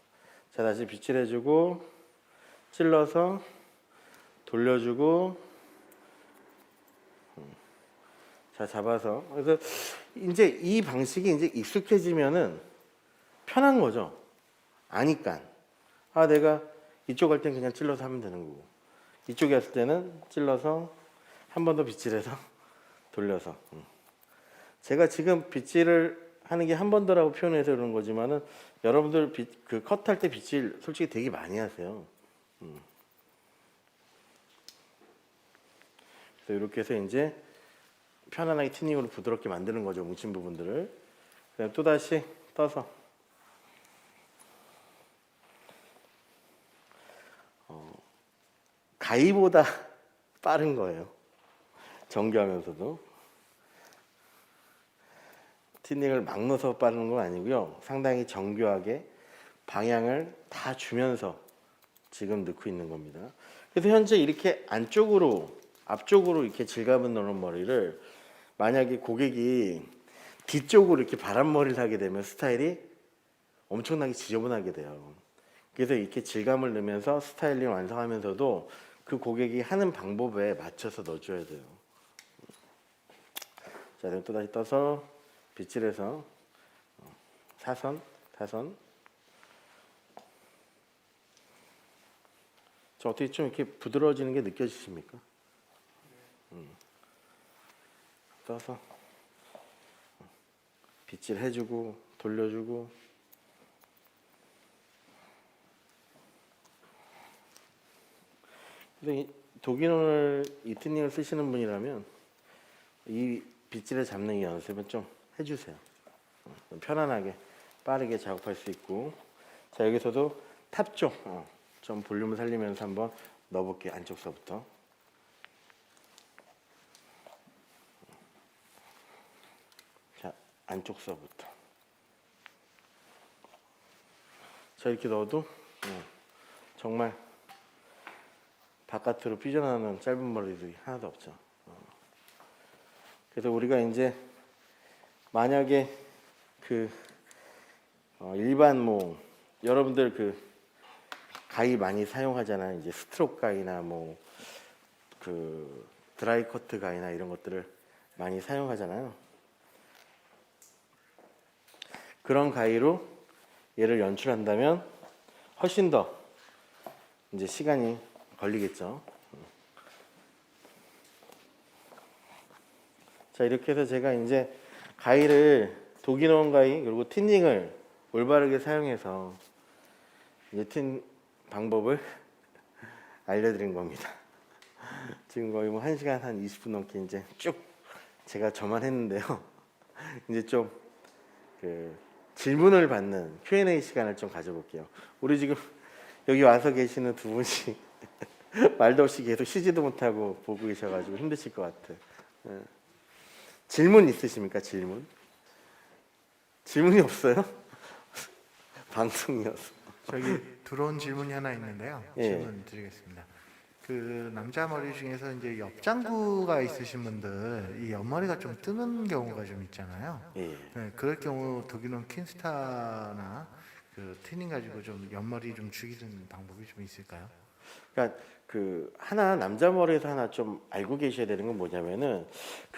자, 다시 빗질해주고 찔러서 돌려주고 자, 잡아서. 그래서 이제 이 방식이 이제 익숙해지면은 편한 거죠. 아니까. 아, 내가 이쪽 할 땐 그냥 찔러서 하면 되는 거고 이쪽에 왔을 때는 찔러서 한 번 더 빗질해서 돌려서. 제가 지금 빗질을 하는 게 한 번 더라고 표현해서 그런 거지만은 여러분들 컷할 때 빗질 솔직히 되게 많이 하세요. 그래서 이렇게 해서 이제 편안하게 티닝으로 부드럽게 만드는 거죠. 뭉친 부분들을. 그다음 또 다시 떠서 가위보다 빠른 거예요. 정교하면서도 티닝을 막 넣어서 빠르는 건 아니고요. 상당히 정교하게 방향을 다 주면서 지금 넣고 있는 겁니다. 그래서 현재 이렇게 앞쪽으로 이렇게 질감을 넣는 머리를 만약에 고객이 뒤쪽으로 이렇게 바람머리를 하게 되면 스타일이 엄청나게 지저분하게 돼요. 그래서 이렇게 질감을 넣으면서 스타일링 완성하면서도 그 고객이 하는 방법에 맞춰서 넣어줘야 돼요. 자, 그럼 또 다시 떠서 빗질해서 사선. 저 어떻게 좀 이렇게 부드러워지는 게 느껴지십니까? 떠서 빗질해주고 돌려주고 근데 독일온을 이 티닝을 쓰시는 분이라면 이 빗질을 잡는 이 연습은 좀 해주세요. 편안하게 빠르게 작업할 수 있고 자 여기서도 탑 쪽 좀 볼륨을 살리면서 한번 넣어볼게요. 안쪽서부터 자 안쪽서부터 자 이렇게 넣어도 정말 바깥으로 삐져나오는 짧은 머리들이 하나도 없죠. 그래서 우리가 이제 만약에 일반 여러분들 가위 많이 사용하잖아요. 이제 스트록 가위나 드라이 커트 가위나 이런 것들을 많이 사용하잖아요. 그런 가위로 얘를 연출한다면 훨씬 더 이제 시간이 걸리겠죠. 자, 이렇게 해서 제가 이제 가위를 독일원 가위 그리고 틴닝을 올바르게 사용해서 이제 틴 방법을 알려드린 겁니다. 지금 거의 1시간 한 20분 넘게 이제 쭉 제가 저만 했는데요. 이제 좀 질문을 받는 Q&A 시간을 좀 가져볼게요. 우리 지금 여기 와서 계시는 두 분이 말도 없이 계속 쉬지도 못하고 보고 계셔가지고 힘드실 것 같아요. 질문 있으십니까? 질문이 없어요? 방송이어서. 저기 들어온 질문이 하나 있는데요. 예. 질문 드리겠습니다. 남자 머리 중에서 이제 옆장구가 있으신 분들 이 옆머리가 좀 뜨는 경우가 좀 있잖아요. 예. 네, 그럴 경우 독일은 퀸스타나 튜닝 가지고 좀 옆머리 좀 죽이는 방법이 좀 있을까요? 그러니까 하나 남자 머리에서 하나 좀 알고 계셔야 되는 건 뭐냐면은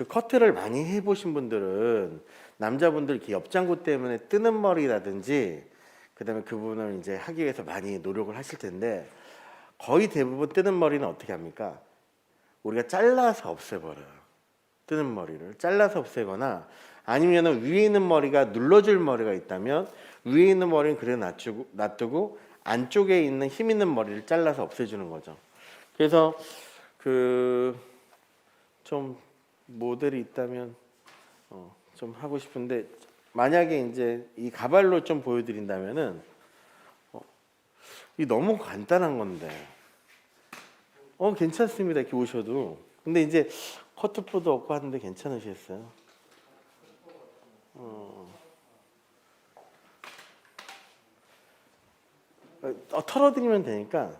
커트를 많이 해보신 분들은 남자분들 이렇게 옆장구 때문에 뜨는 머리라든지 그다음에 그 부분을 이제 하기 위해서 많이 노력을 하실 텐데 거의 대부분 뜨는 머리는 어떻게 합니까? 우리가 잘라서 없애버려요. 뜨는 머리를 잘라서 없애거나 아니면은 위에 있는 머리가 눌러줄 머리가 있다면 위에 있는 머리는 그래 놔두고 안쪽에 있는 힘 있는 머리를 잘라서 없애주는 거죠. 그래서 좀 모델이 있다면 좀 하고 싶은데 만약에 이제 이 가발로 좀 보여드린다면은 이 너무 간단한 건데 괜찮습니다. 이렇게 오셔도. 근데 이제 커트표도 없고 하는데 괜찮으시겠어요? 털어드리면 되니까.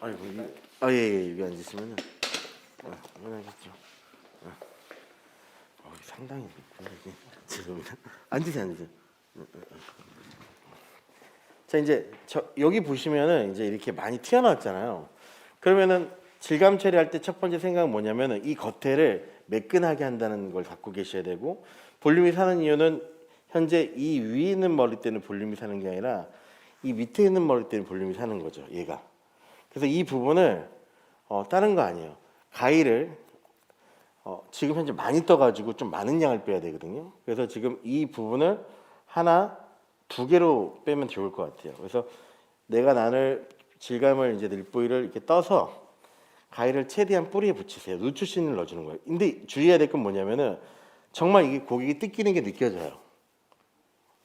아이고, 예, 여기 앉으시면은 편하겠죠. 상당히 여기 죄송합니다. 앉으세요. 자, 이제 여기 보시면은 이제 이렇게 많이 튀어나왔잖아요. 그러면은 질감 처리할 때 첫 번째 생각은 뭐냐면은 이 겉에를 매끈하게 한다는 걸 갖고 계셔야 되고 볼륨이 사는 이유는 현재 이 위에 있는 머리 때는 볼륨이 사는 게 아니라 이 밑에 있는 머리 때는 볼륨이 사는 거죠. 얘가. 그래서 이 부분을 다른 거 아니에요. 가위를 지금 현재 많이 떠가지고 좀 많은 양을 빼야 되거든요. 그래서 지금 이 부분을 하나, 두 개로 빼면 좋을 것 같아요. 그래서 내가 질감을 이제 닐부위를 이렇게 떠서 가위를 최대한 뿌리에 붙이세요. 누추신을 넣어주는 거예요. 근데 주의해야 될 건 뭐냐면은 정말 이게 고객이 뜯기는 게 느껴져요.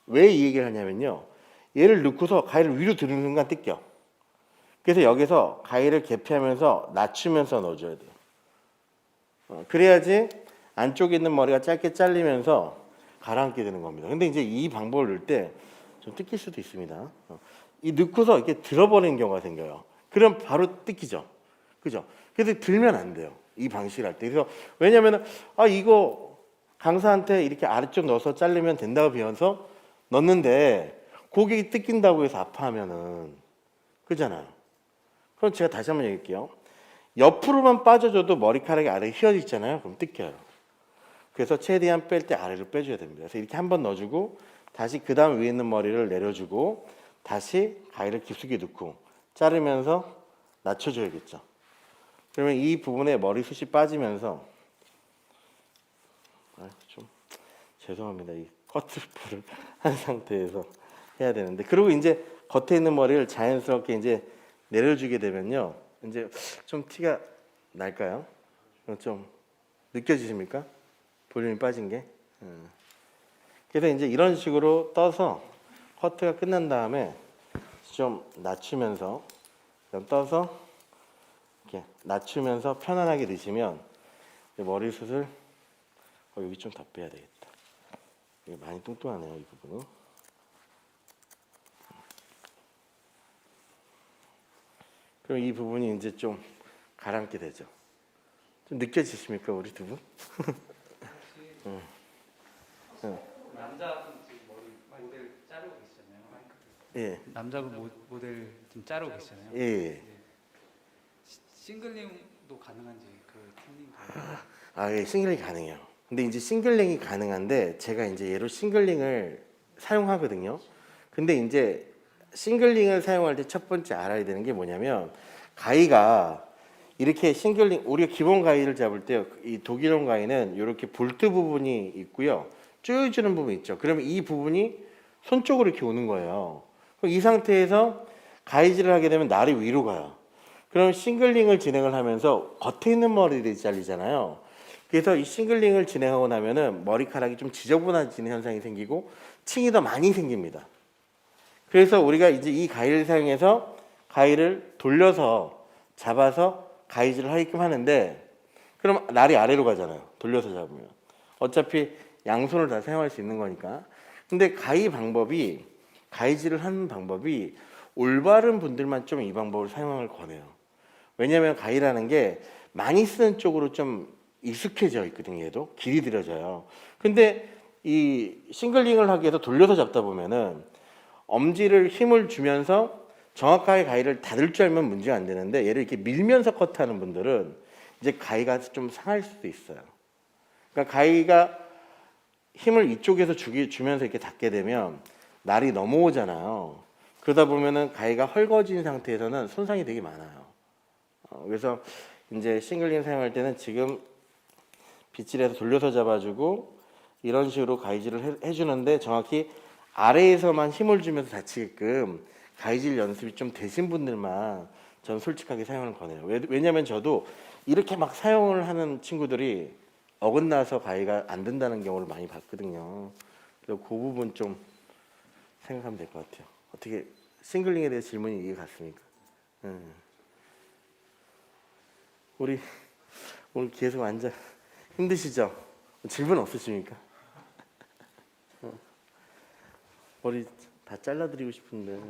왜 이 얘기를 하냐면요. 얘를 넣고서 가위를 위로 드는 순간 뜯겨. 그래서 여기서 가위를 개피하면서 낮추면서 넣어줘야 돼요. 그래야지 안쪽에 있는 머리가 짧게 잘리면서 가라앉게 되는 겁니다. 근데 이제 이 방법을 넣을 때 좀 뜯길 수도 있습니다. 이 넣고서 이렇게 들어버리는 경우가 생겨요. 그럼 바로 뜯기죠. 그죠? 그래서 들면 안 돼요. 이 방식을 할 때. 그래서 왜냐면은 이거 강사한테 이렇게 아래쪽 넣어서 자르면 된다고 배워서 넣는데 고객이 뜯긴다고 해서 아파하면은 그잖아요. 그럼 제가 다시 한번 얘기할게요. 옆으로만 빠져줘도 머리카락이 아래에 휘어져 있잖아요. 그럼 뜯겨요. 그래서 최대한 뺄 때 아래로 빼줘야 됩니다. 그래서 이렇게 한번 넣어주고 다시 그 다음 위에 있는 머리를 내려주고 다시 가위를 깊숙이 넣고 자르면서 낮춰줘야겠죠. 그러면 이 부분에 머리숱이 빠지면서 좀 죄송합니다. 이 커트풀을 한 상태에서 해야 되는데 그리고 이제 겉에 있는 머리를 자연스럽게 이제 내려주게 되면요. 이제 좀 티가 날까요? 좀 느껴지십니까? 볼륨이 빠진 게. 그래서 이제 이런 식으로 떠서 커트가 끝난 다음에 좀 낮추면서 좀 떠서 이렇게 낮추면서 편안하게 드시면 머리숱을 여기 좀 더 빼야 되겠다. 이게 많이 뚱뚱하네요, 이 부분은. 그럼 이 부분이 이제 좀 가라앉게 되죠. 좀 느껴지십니까, 우리 두 분? 남자분 지금 머리 모델 자르고 계시잖아요. 예, 남자분 모델 지금 자르고 계시잖아요. 예. 싱글링도 가능한지 그 튜닝 예, 싱글링 가능해요. 근데 이제 싱글링이 가능한데 제가 이제 얘로 싱글링을 사용하거든요. 근데 이제 싱글링을 사용할 때 첫 번째 알아야 되는 게 뭐냐면 가위가 이렇게 싱글링 우리가 기본 가위를 잡을 때 이 독일용 가위는 이렇게 볼트 부분이 있고요. 조여주는 부분이 있죠. 그러면 이 부분이 손 쪽으로 이렇게 오는 거예요. 그럼 이 상태에서 가위질을 하게 되면 날이 위로 가요. 그럼 싱글링을 진행을 하면서 겉에 있는 머리들이 잘리잖아요. 그래서 이 싱글링을 진행하고 나면은 머리카락이 좀 지저분해지는 현상이 생기고 층이 더 많이 생깁니다. 그래서 우리가 이제 이 가위를 사용해서 가위를 돌려서 잡아서 가위질을 하게끔 하는데 그럼 날이 아래로 가잖아요. 돌려서 잡으면. 어차피 양손을 다 사용할 수 있는 거니까. 근데 가위질을 하는 방법이 올바른 분들만 좀 이 방법을 사용을 권해요. 왜냐하면 가위라는 게 많이 쓰는 쪽으로 좀 익숙해져 있거든요. 얘도 길이 들여져요. 근데 이 싱글링을 하기 위해서 돌려서 잡다 보면은 엄지를 힘을 주면서 정확하게 가위를 닫을 줄 알면 문제가 안 되는데 얘를 이렇게 밀면서 커트하는 분들은 이제 가위가 좀 상할 수도 있어요. 그러니까 가위가 힘을 이쪽에서 주면서 이렇게 닫게 되면 날이 넘어오잖아요. 그러다 보면은 가위가 헐거진 상태에서는 손상이 되게 많아요. 그래서 이제 싱글링 사용할 때는 지금 빗질해서 돌려서 잡아주고 이런 식으로 가위질을 해주는데 정확히 아래에서만 힘을 주면서 다치게끔 가위질 연습이 좀 되신 분들만 전 솔직하게 사용을 권해요. 왜냐하면 저도 이렇게 막 사용을 하는 친구들이 어긋나서 가위가 안 된다는 경우를 많이 봤거든요. 그래서 그 부분 좀 생각하면 될 것 같아요. 어떻게 싱글링에 대해 질문이 이해 갔습니까? 우리 오늘 계속 앉아 힘드시죠? 질문 없으십니까? 머리 다 잘라드리고 싶은데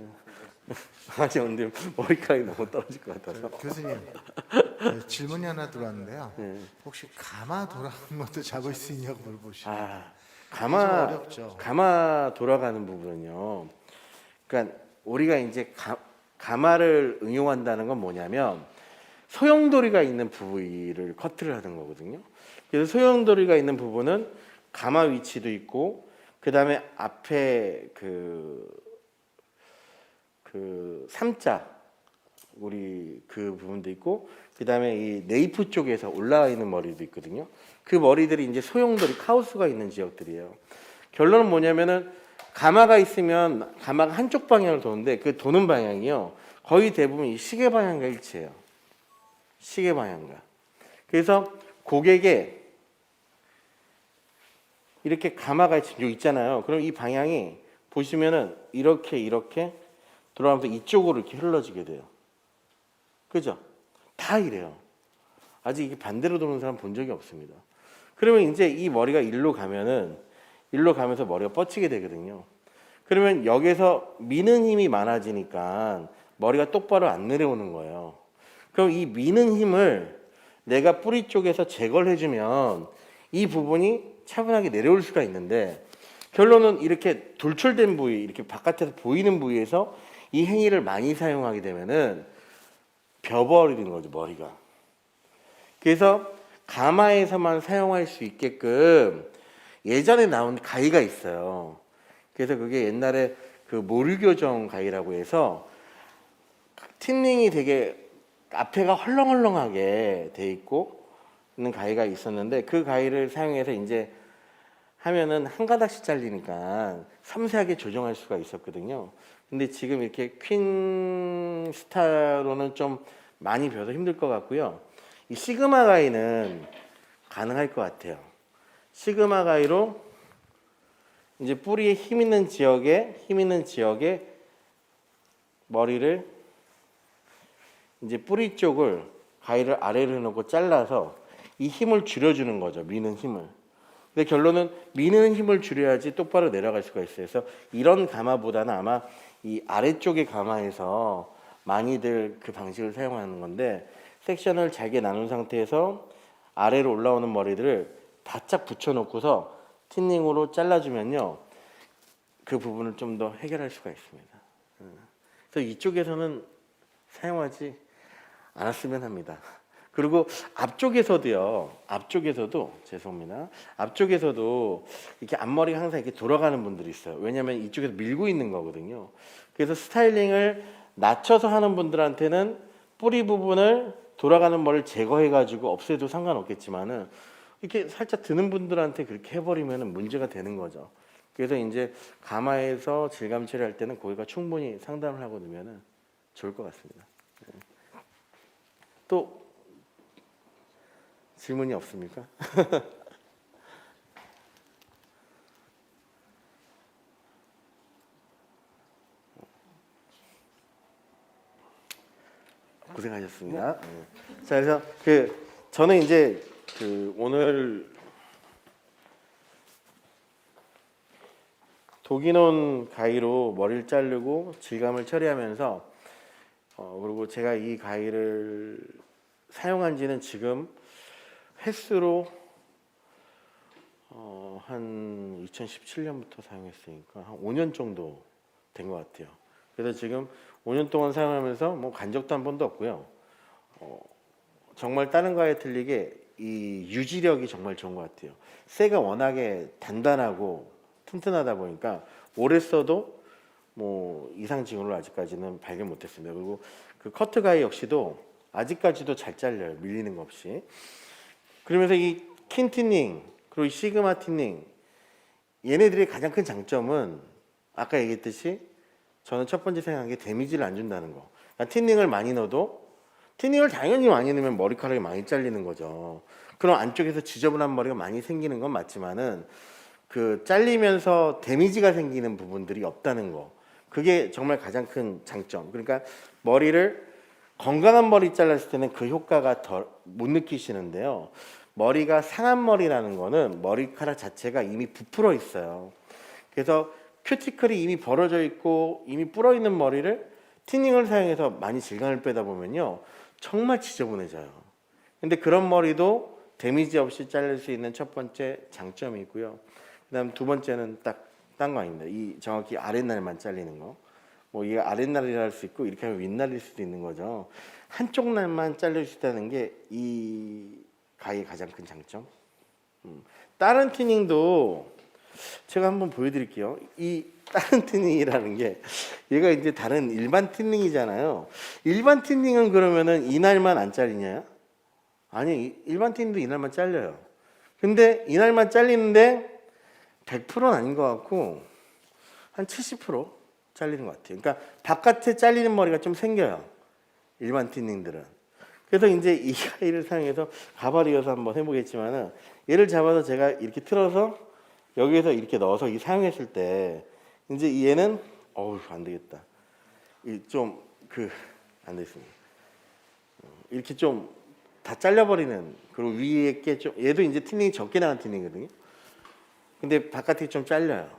아니 근데 머리카락이 너무 떨어질 것 같아서. 교수님, 질문이 하나 들어왔는데요. 네. 혹시 가마 돌아가는 것도 잡을 수 있냐고 물어보시네요. 좀 어렵죠. 가마 돌아가는 부분은요. 그러니까 우리가 이제 가마를 응용한다는 건 뭐냐면 소용돌이가 있는 부위를 커트를 하는 거거든요. 그래서 소용돌이가 있는 부분은 가마 위치도 있고 그 다음에 앞에 그 삼자 우리 그 부분도 있고 그 다음에 이 네이프 쪽에서 올라와 있는 머리도 있거든요. 그 머리들이 이제 소용돌이 카우스가 있는 지역들이에요. 결론은 뭐냐면은 가마가 있으면 가마가 한쪽 방향을 도는데 그 도는 방향이요 거의 대부분 이 시계 방향과 일치해요. 시계 방향과. 그래서 고객에 이렇게 가마가 지금 있잖아요. 그럼 이 방향이 보시면은 이렇게 돌아가면서 이쪽으로 이렇게 흘러지게 돼요. 그죠? 다 이래요. 아직 이게 반대로 도는 사람 본 적이 없습니다. 그러면 이제 이 머리가 일로 가면서 머리가 뻗치게 되거든요. 그러면 여기서 미는 힘이 많아지니까 머리가 똑바로 안 내려오는 거예요. 그럼 이 미는 힘을 내가 뿌리 쪽에서 제거를 해주면 이 부분이 차분하게 내려올 수가 있는데 결론은 이렇게 돌출된 부위, 이렇게 바깥에서 보이는 부위에서 이 행위를 많이 사용하게 되면은 벼버리는 거죠, 머리가. 그래서 가마에서만 사용할 수 있게끔 예전에 나온 가위가 있어요. 그래서 그게 옛날에 그 모류교정 가위라고 해서 틴닝이 되게 앞에가 헐렁헐렁하게 돼 있고 있는 가위가 있었는데 그 가위를 사용해서 이제 하면은 한 가닥씩 잘리니까 섬세하게 조정할 수가 있었거든요. 근데 지금 이렇게 퀸 스타로는 좀 많이 벼서 힘들 것 같고요. 이 시그마 가위는 가능할 것 같아요. 시그마 가위로 이제 뿌리에 힘 있는 지역에 머리를 이제 뿌리 쪽을 가위를 아래로 놓고 잘라서 이 힘을 줄여주는 거죠. 미는 힘을. 근데 결론은 미는 힘을 줄여야지 똑바로 내려갈 수가 있어요. 그래서 이런 가마보다는 아마 이 아래쪽의 가마에서 많이들 그 방식을 사용하는 건데 섹션을 잘게 나눈 상태에서 아래로 올라오는 머리들을 바짝 붙여놓고서 틴닝으로 잘라주면요 그 부분을 좀 더 해결할 수가 있습니다. 그래서 이쪽에서는 사용하지 않았으면 합니다. 그리고 앞쪽에서도 죄송합니다. 앞쪽에서도 이렇게 앞머리가 항상 이렇게 돌아가는 분들이 있어요. 왜냐하면 이쪽에서 밀고 있는 거거든요. 그래서 스타일링을 낮춰서 하는 분들한테는 뿌리 부분을 돌아가는 머리를 제거해가지고 없애도 상관없겠지만은 이렇게 살짝 드는 분들한테 그렇게 해버리면 문제가 되는 거죠. 그래서 이제 가마에서 질감 처리할 때는 고객가 충분히 상담을 하고 넣으면 좋을 것 같습니다. 네. 또 질문이 없습니까? 고생하셨습니다. 네. 자, 그래서 저는 이제 오늘 독일온 가위로 머리를 자르고 질감을 처리하면서 그리고 제가 이 가위를 사용한 지는 지금 횟수로 한 2017년부터 사용했으니까 한 5년 정도 된 것 같아요. 그래서 지금 5년 동안 사용하면서 뭐 간적도 한 번도 없고요. 정말 다른 거에 틀리게 이 유지력이 정말 좋은 것 같아요. 쇠가 워낙에 단단하고 튼튼하다 보니까 오래 써도 뭐 이상 징후를 아직까지는 발견 못했습니다. 그리고 그 커트 가위 역시도 아직까지도 잘 잘려요. 밀리는 거 없이. 그러면서 이 킨 틴닝 그리고 이 시그마 틴닝 얘네들의 가장 큰 장점은 아까 얘기했듯이 저는 첫 번째 생각한 게 데미지를 안 준다는 거. 그러니까 틴닝을 많이 넣어도 틴닝을 당연히 많이 넣으면 머리카락이 많이 잘리는 거죠. 그럼 안쪽에서 지저분한 머리가 많이 생기는 건 맞지만은 그 잘리면서 데미지가 생기는 부분들이 없다는 거. 그게 정말 가장 큰 장점. 그러니까 머리를 건강한 머리 잘랐을 때는 그 효과가 더 못 느끼시는데요. 머리가 상한 머리라는 거는 머리카락 자체가 이미 부풀어 있어요. 그래서 큐티클이 이미 벌어져 있고 이미 불어 있는 머리를 티닝을 사용해서 많이 질감을 빼다 보면요. 정말 지저분해져요. 근데 그런 머리도 데미지 없이 자를 수 있는 첫 번째 장점이 있고요. 그다음 두 번째는 딱 딴 거 아닙니다. 이 정확히 아랫날만 잘리는 거. 뭐 이게 아랫날이라 할 수 있고 이렇게 하면 윗날일 수도 있는 거죠. 한쪽 날만 잘릴 수 있다는 게 이 가위의 가장 큰 장점. 다른 티닝도 제가 한번 보여드릴게요. 이 다른 티닝이라는 게 얘가 이제 다른 일반 티닝이잖아요. 일반 티닝은 그러면은 이날만 안 잘리냐? 아니 일반 티닝도 이날만 잘려요. 근데 이날만 잘리는데 100%는 아닌 것 같고 한 70% 잘리는 것 같아요. 그러니까 바깥에 잘리는 머리가 좀 생겨요. 일반 티닝들은. 그래서 이제 이 가위를 사용해서 가발 이어서 한번 해보겠지만은 얘를 잡아서 제가 이렇게 틀어서 여기에서 이렇게 넣어서 이 사용했을 때 이제 얘는 어우 안 되겠다. 좀 안 되겠습니다. 이렇게 좀 다 잘려버리는 그리고 위에 게 좀 얘도 이제 티닝이 적게 나간 티닝이거든요. 근데 바깥이 좀 잘려요.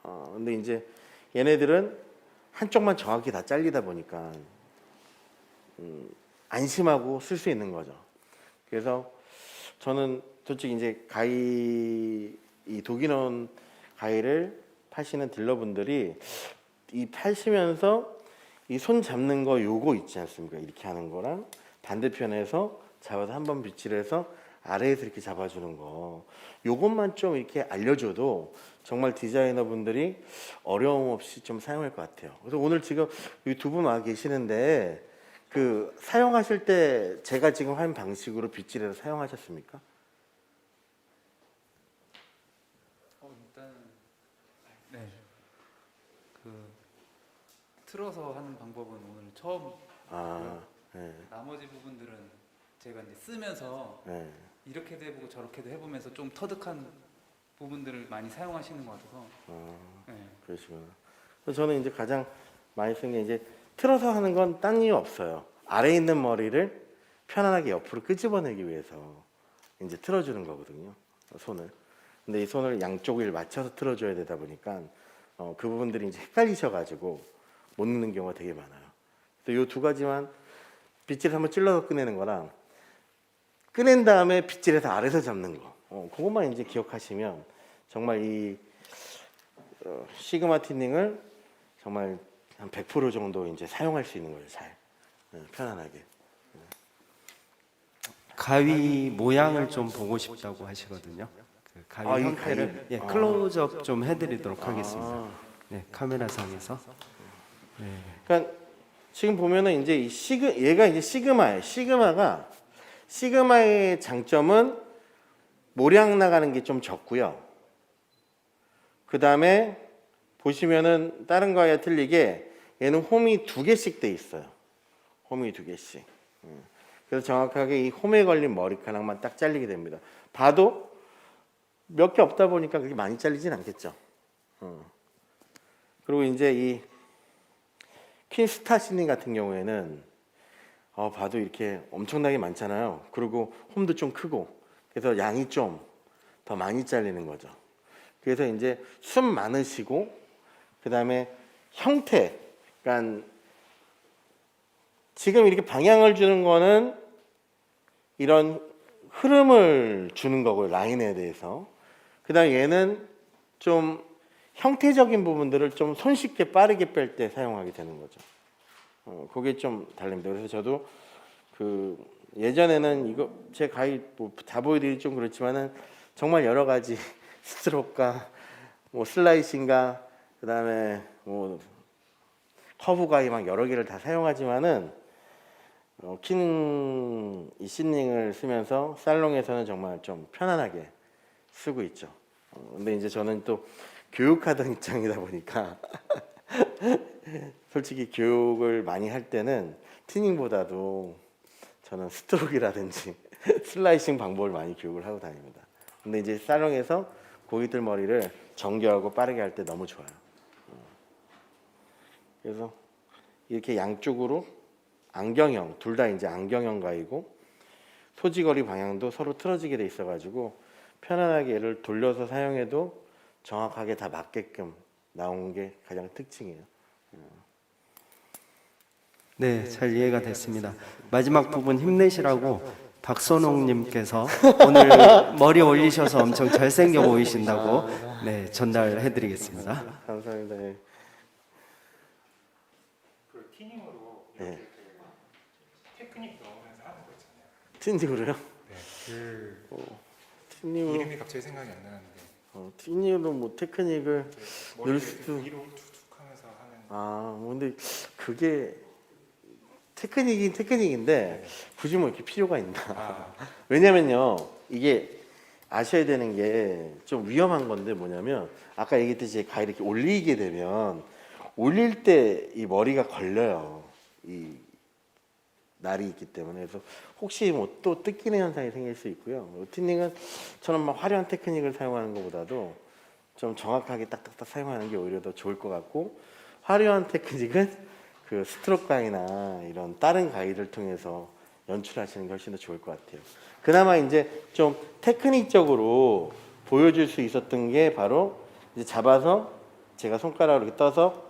근데 이제 얘네들은 한쪽만 정확히 다 잘리다 보니까 안심하고 쓸 수 있는 거죠. 그래서 저는 솔직히 이제 이 독일온 가위를 파시는 딜러분들이 이 파시면서 이 손 잡는 거 요거 있지 않습니까? 이렇게 하는 거랑 반대편에서 잡아서 한번 빗질해서 아래에서 이렇게 잡아주는 거 요것만 좀 이렇게 알려줘도 정말 디자이너 분들이 어려움 없이 좀 사용할 것 같아요. 그래서 오늘 지금 이 두 분 와 계시는데 그 사용하실 때 제가 지금 한 방식으로 빗질해서 사용하셨습니까? 일단 네. 그 틀어서 하는 방법은 오늘 처음. 네. 나머지 부분들은 제가 이제 쓰면서 네. 이렇게도 해보고 저렇게도 해보면서 좀 터득한 부분들을 많이 사용하시는 것 같아서. 네. 그러시구나. 그래서 저는 이제 가장 많이 쓴 게 이제 틀어서 하는 건 딴 이유 없어요. 아래에 있는 머리를 편안하게 옆으로 끄집어내기 위해서 이제 틀어주는 거거든요. 손을. 근데 이 손을 양쪽을 맞춰서 틀어줘야 되다 보니까 그 부분들이 이제 헷갈리셔가지고 못 넣는 경우가 되게 많아요. 이 두 가지만 빗질을 한번 찔러서 꺼내는 거랑 꺼낸 다음에 빗질해서 아래서 잡는 거, 그것만 이제 기억하시면 정말 이 시그마 틴닝을 정말 한 100% 정도 이제 사용할 수 있는 거예요. 잘 편안하게. 가위 모양을 좀 보고 싶다고 하시거든요. 그 가위 이 형태를 가위. 예, 클로즈업 좀 해드리도록 하겠습니다. 네, 카메라상에서. 그러니까 지금 보면은 이제 얘가 이제 시그마예요. 시그마의 장점은 모량 나가는 게 좀 적고요. 그 다음에 보시면은 다른 거와 틀리게 얘는 홈이 2개씩 돼 있어요. 홈이 2개씩. 그래서 정확하게 이 홈에 걸린 머리카락만 딱 잘리게 됩니다. 봐도 몇 개 없다 보니까 그렇게 많이 잘리진 않겠죠. 그리고 이제 이 퀸스타 시닝 같은 경우에는 봐도 이렇게 엄청나게 많잖아요. 그리고 홈도 좀 크고 그래서 양이 좀 더 많이 잘리는 거죠. 그래서 이제 숨 많으시고 그 다음에 형태, 그러니까 지금 이렇게 방향을 주는 거는 이런 흐름을 주는 거고요. 라인에 대해서. 그 다음에 얘는 좀 형태적인 부분들을 좀 손쉽게 빠르게 뺄 때 사용하게 되는 거죠. 그게 좀 다릅니다. 그래서 저도 그 예전에는 이거 제 가위 뭐 다 보여드리기 좀 그렇지만은 정말 여러 가지 스트로크가 뭐 슬라이싱과 그 다음에 뭐 커브 가위 막 여러 개를 다 사용하지만은 이 시닝을 쓰면서 살롱에서는 정말 좀 편안하게 쓰고 있죠. 근데 이제 저는 또 교육하던 입장이다 보니까 솔직히 교육을 많이 할 때는 티닝보다도 저는 스트로크라든지 슬라이싱 방법을 많이 교육을 하고 다닙니다. 근데 이제 살롱에서 고객들 머리를 정교하고 빠르게 할 때 너무 좋아요. 그래서 이렇게 양쪽으로 안경형, 둘 다 이제 안경형 가위고 소지거리 방향도 서로 틀어지게 돼 있어가지고 편안하게 얘를 돌려서 사용해도 정확하게 다 맞게끔 나온 게 가장 특징이에요. 네, 잘 이해가 됐습니다. 마지막 부분 힘내시라고 박선홍님께서 오늘 머리 올리셔서 엄청 잘생겨 보이신다고 네 전달해드리겠습니다. 감사합니다. 예. 그 티닝으로 네. 이렇게 테크닉 넣으면서 하는 거 있잖아요. 티닝으로요? 네, 그 티닝으로 이름이 갑자기 생각이 안 나는데 티닝으로 뭐 테크닉을 넣을 머리를 수도. 이렇게 위로 툭툭하면서 하는. 뭐 근데 그게 테크닉인 테크닉인데 굳이 뭐 이렇게 필요가 있나? 왜냐면요 이게 아셔야 되는 게 좀 위험한 건데 뭐냐면 아까 얘기했듯이 가위 이렇게 올리게 되면 올릴 때 이 머리가 걸려요. 이 날이 있기 때문에 그래서 혹시 뭐 또 뜯기는 현상이 생길 수 있고요. 티닝은 저는 막 화려한 테크닉을 사용하는 것보다도 좀 정확하게 딱딱딱 사용하는 게 오히려 더 좋을 것 같고 화려한 테크닉은 그 스트로크 가위나 이런 다른 가위를 통해서 연출하시는 게 훨씬 더 좋을 것 같아요. 그나마 이제 좀 테크닉적으로 보여줄 수 있었던 게 바로 이제 잡아서 제가 손가락으로 이렇게 떠서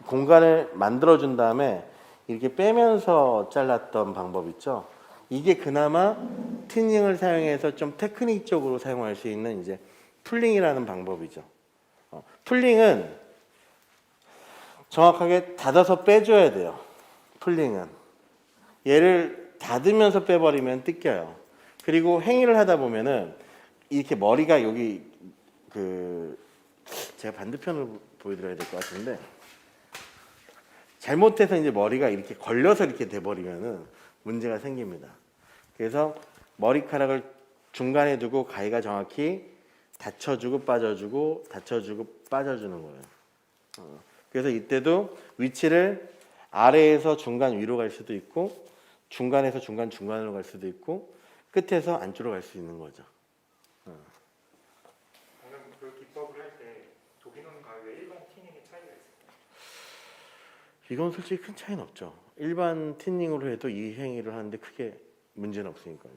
공간을 만들어 준 다음에 이렇게 빼면서 잘랐던 방법 있죠. 이게 그나마 티닝을 사용해서 좀 테크닉적으로 사용할 수 있는 이제 풀링이라는 방법이죠. 풀링은 정확하게 닫아서 빼줘야 돼요. 풀링은 얘를 닫으면서 빼버리면 뜯겨요. 그리고 행위를 하다 보면은 이렇게 머리가 여기 제가 반대편으로 보여드려야 될 것 같은데 잘못해서 이제 머리가 이렇게 걸려서 이렇게 돼버리면은 문제가 생깁니다. 그래서 머리카락을 중간에 두고 가위가 정확히 닫혀주고 빠져주고 닫혀주고 빠져주는 거예요. 그래서 이때도 위치를 아래에서 중간 위로 갈 수도 있고 중간에서 중간 중간으로 갈 수도 있고 끝에서 안쪽으로 갈 수 있는 거죠. 방금 그 기법을 할 때 독일원 가위와 일반 티닝의 차이가 있을까요? 이건 솔직히 큰 차이는 없죠. 일반 티닝으로 해도 이 행위를 하는데 크게 문제는 없으니까요.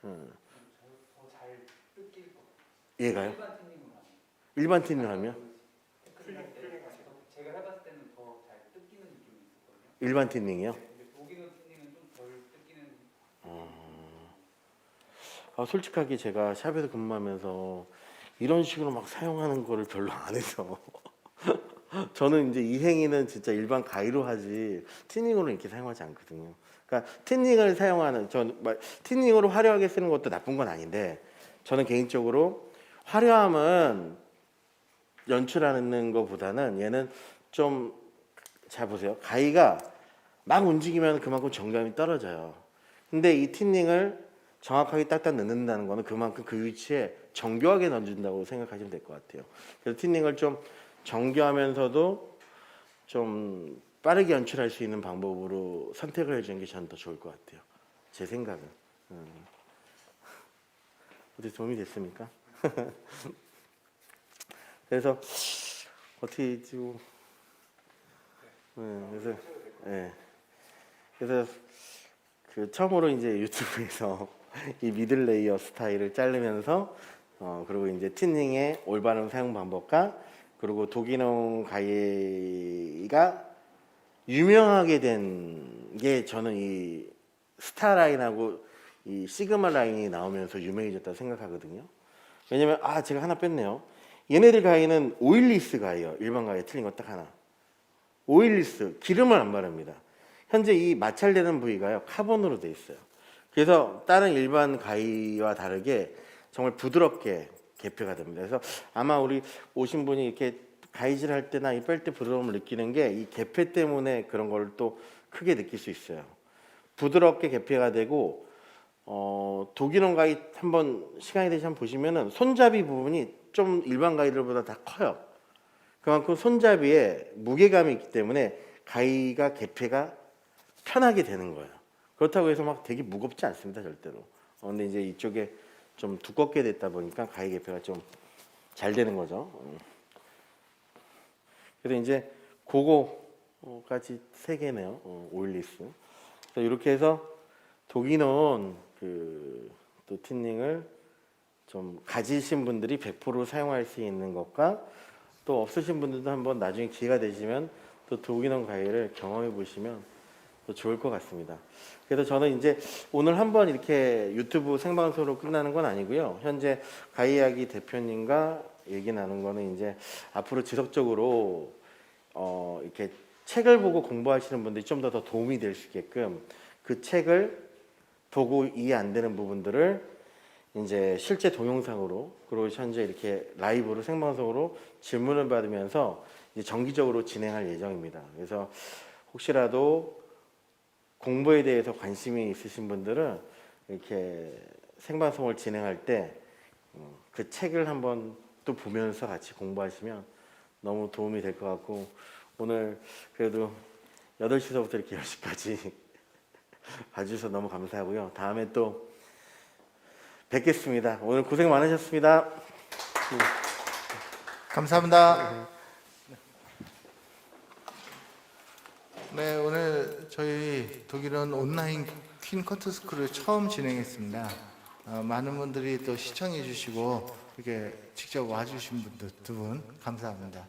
더잘 뜯길 것 같아요. 얘가요? 일반 티닝으로 하면. 일반 티닝을 하면? 테크닉 할 때 제가 해봤을 때는 더 잘 뜯기는 느낌이 있었거든요. 일반 틴닝이요? 독일어 틴닝은 좀 덜 뜯기는. 솔직하게 제가 샵에서 근무하면서 이런 식으로 막 사용하는 거를 별로 안 해서 저는 이제 이 행위는 진짜 일반 가위로 하지 틴닝으로 이렇게 사용하지 않거든요. 그러니까 틴닝을 사용하는 틴닝으로 화려하게 쓰는 것도 나쁜 건 아닌데 저는 개인적으로 화려함은 연출하는 것보다는 얘는 좀 잘 보세요. 가위가 막 움직이면 그만큼 정감이 떨어져요. 근데 이 틴닝을 정확하게 딱딱 넣는다는 거는 그만큼 그 위치에 정교하게 넣어준다고 생각하시면 될 것 같아요. 그래서 틴닝을 좀 정교하면서도 좀 빠르게 연출할 수 있는 방법으로 선택을 해주는 게 저는 더 좋을 것 같아요. 제 생각은. 어떻게 도움이 됐습니까? 그래서 어떻게 지금 그래서 그 처음으로 이제 유튜브에서 이 미들 레이어 스타일을 자르면서 그리고 이제 틴닝의 올바른 사용 방법과 그리고 독일형 가위가 유명하게 된 게 저는 이 스타 라인하고 이 시그마 라인이 나오면서 유명해졌다고 생각하거든요. 왜냐면 제가 하나 뺐네요. 얘네들 가위는 오일리스 가위예요. 일반 가위 틀린 거 딱 하나. 오일리스 기름을 안 바릅니다. 현재 이 마찰되는 부위가요 카본으로 돼 있어요. 그래서 다른 일반 가위와 다르게 정말 부드럽게 개폐가 됩니다. 그래서 아마 우리 오신 분이 이렇게 가위질 할 때나 이 뺄 때 부드러움을 느끼는 게 이 개폐 때문에 그런 걸 또 크게 느낄 수 있어요. 부드럽게 개폐가 되고 독일형 가위 한번 시간이 되시면 보시면은 손잡이 부분이 좀 일반 가위들보다 다 커요. 그만큼 손잡이에 무게감이 있기 때문에 가위가 개폐가 편하게 되는 거예요. 그렇다고 해서 막 되게 무겁지 않습니다, 절대로. 근데 이제 이쪽에 좀 두껍게 됐다 보니까 가위 개폐가 좀 잘 되는 거죠. 그래서 이제 그거까지 3개네요. 오일리스. 그래서 이렇게 해서 독일은 또 틴닝을 좀 가지신 분들이 100% 사용할 수 있는 것과 또 없으신 분들도 한번 나중에 기회가 되시면 또 독일형 가위를 경험해 보시면 또 좋을 것 같습니다. 그래서 저는 이제 오늘 한번 이렇게 유튜브 생방송으로 끝나는 건 아니고요. 현재 가위야기 대표님과 얘기 나눈 거는 이제 앞으로 지속적으로 이렇게 책을 보고 공부하시는 분들이 좀 더 도움이 될 수 있게끔 그 책을 보고 이해 안 되는 부분들을 이제 실제 동영상으로 그리고 현재 이렇게 라이브로 생방송으로 질문을 받으면서 이제 정기적으로 진행할 예정입니다. 그래서 혹시라도 공부에 대해서 관심이 있으신 분들은 이렇게 생방송을 진행할 때 그 책을 한번 또 보면서 같이 공부하시면 너무 도움이 될 것 같고 오늘 그래도 8시서부터 이렇게 10시까지 봐주셔서 너무 감사하고요. 다음에 또 뵙겠습니다. 오늘 고생 많으셨습니다. 감사합니다. 네, 오늘 저희 독일은 온라인 퀸 커트 스쿨을 처음 진행했습니다. 많은 분들이 또 시청해 주시고 이렇게 직접 와주신 분들 2분 감사합니다.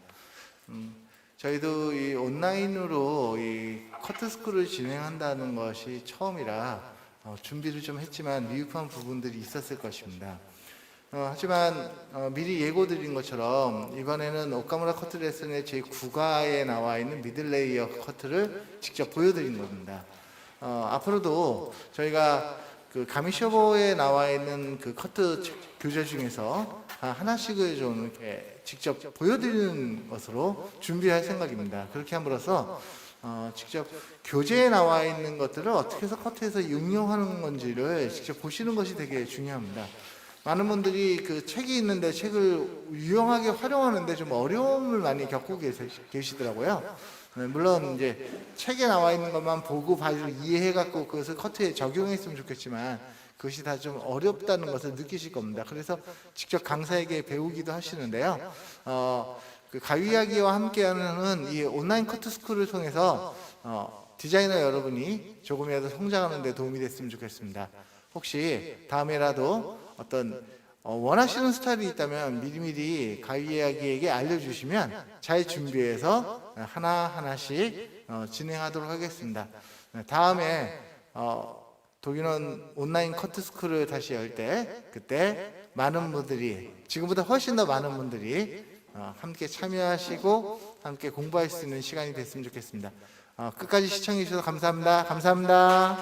저희도 이 온라인으로 이 커트 스쿨을 진행한다는 것이 처음이라 준비를 좀 했지만 미흡한 부분들이 있었을 것입니다. 하지만 미리 예고드린 것처럼 이번에는 오카무라 커트 레슨의 제9과에 나와 있는 미들레이어 커트를 직접 보여드린 겁니다. 앞으로도 저희가 그 가미쇼버에 나와 있는 그 커트 교재 중에서 하나씩을 좀 이렇게 직접 보여드리는 것으로 준비할 생각입니다. 그렇게 함으로써 직접 교재에 나와 있는 것들을 어떻게 해서 커트해서 응용하는 건지를 직접 보시는 것이 되게 중요합니다. 많은 분들이 그 책이 있는데 책을 유용하게 활용하는데 좀 어려움을 많이 겪고 계시더라고요. 물론 이제 책에 나와 있는 것만 보고 이해해갖고 그것을 커트에 적용했으면 좋겠지만 그것이 다 좀 어렵다는 것을 느끼실 겁니다. 그래서 직접 강사에게 배우기도 하시는데요. 그 가위야기와 함께하는 이 온라인 커트 스쿨을 통해서 디자이너 여러분이 조금이라도 성장하는 데 도움이 됐으면 좋겠습니다. 혹시 다음에라도 어떤 원하시는 스타일이 있다면 미리미리 가위 이야기에게 알려주시면 잘 준비해서 하나하나씩 진행하도록 하겠습니다. 다음에 독일은 온라인 커트스쿨을 다시 열 때 그때 많은 분들이 지금보다 훨씬 더 많은 분들이 함께 참여하시고 함께 공부할 수 있는 시간이 됐으면 좋겠습니다. 끝까지 시청해 주셔서 감사합니다. 감사합니다.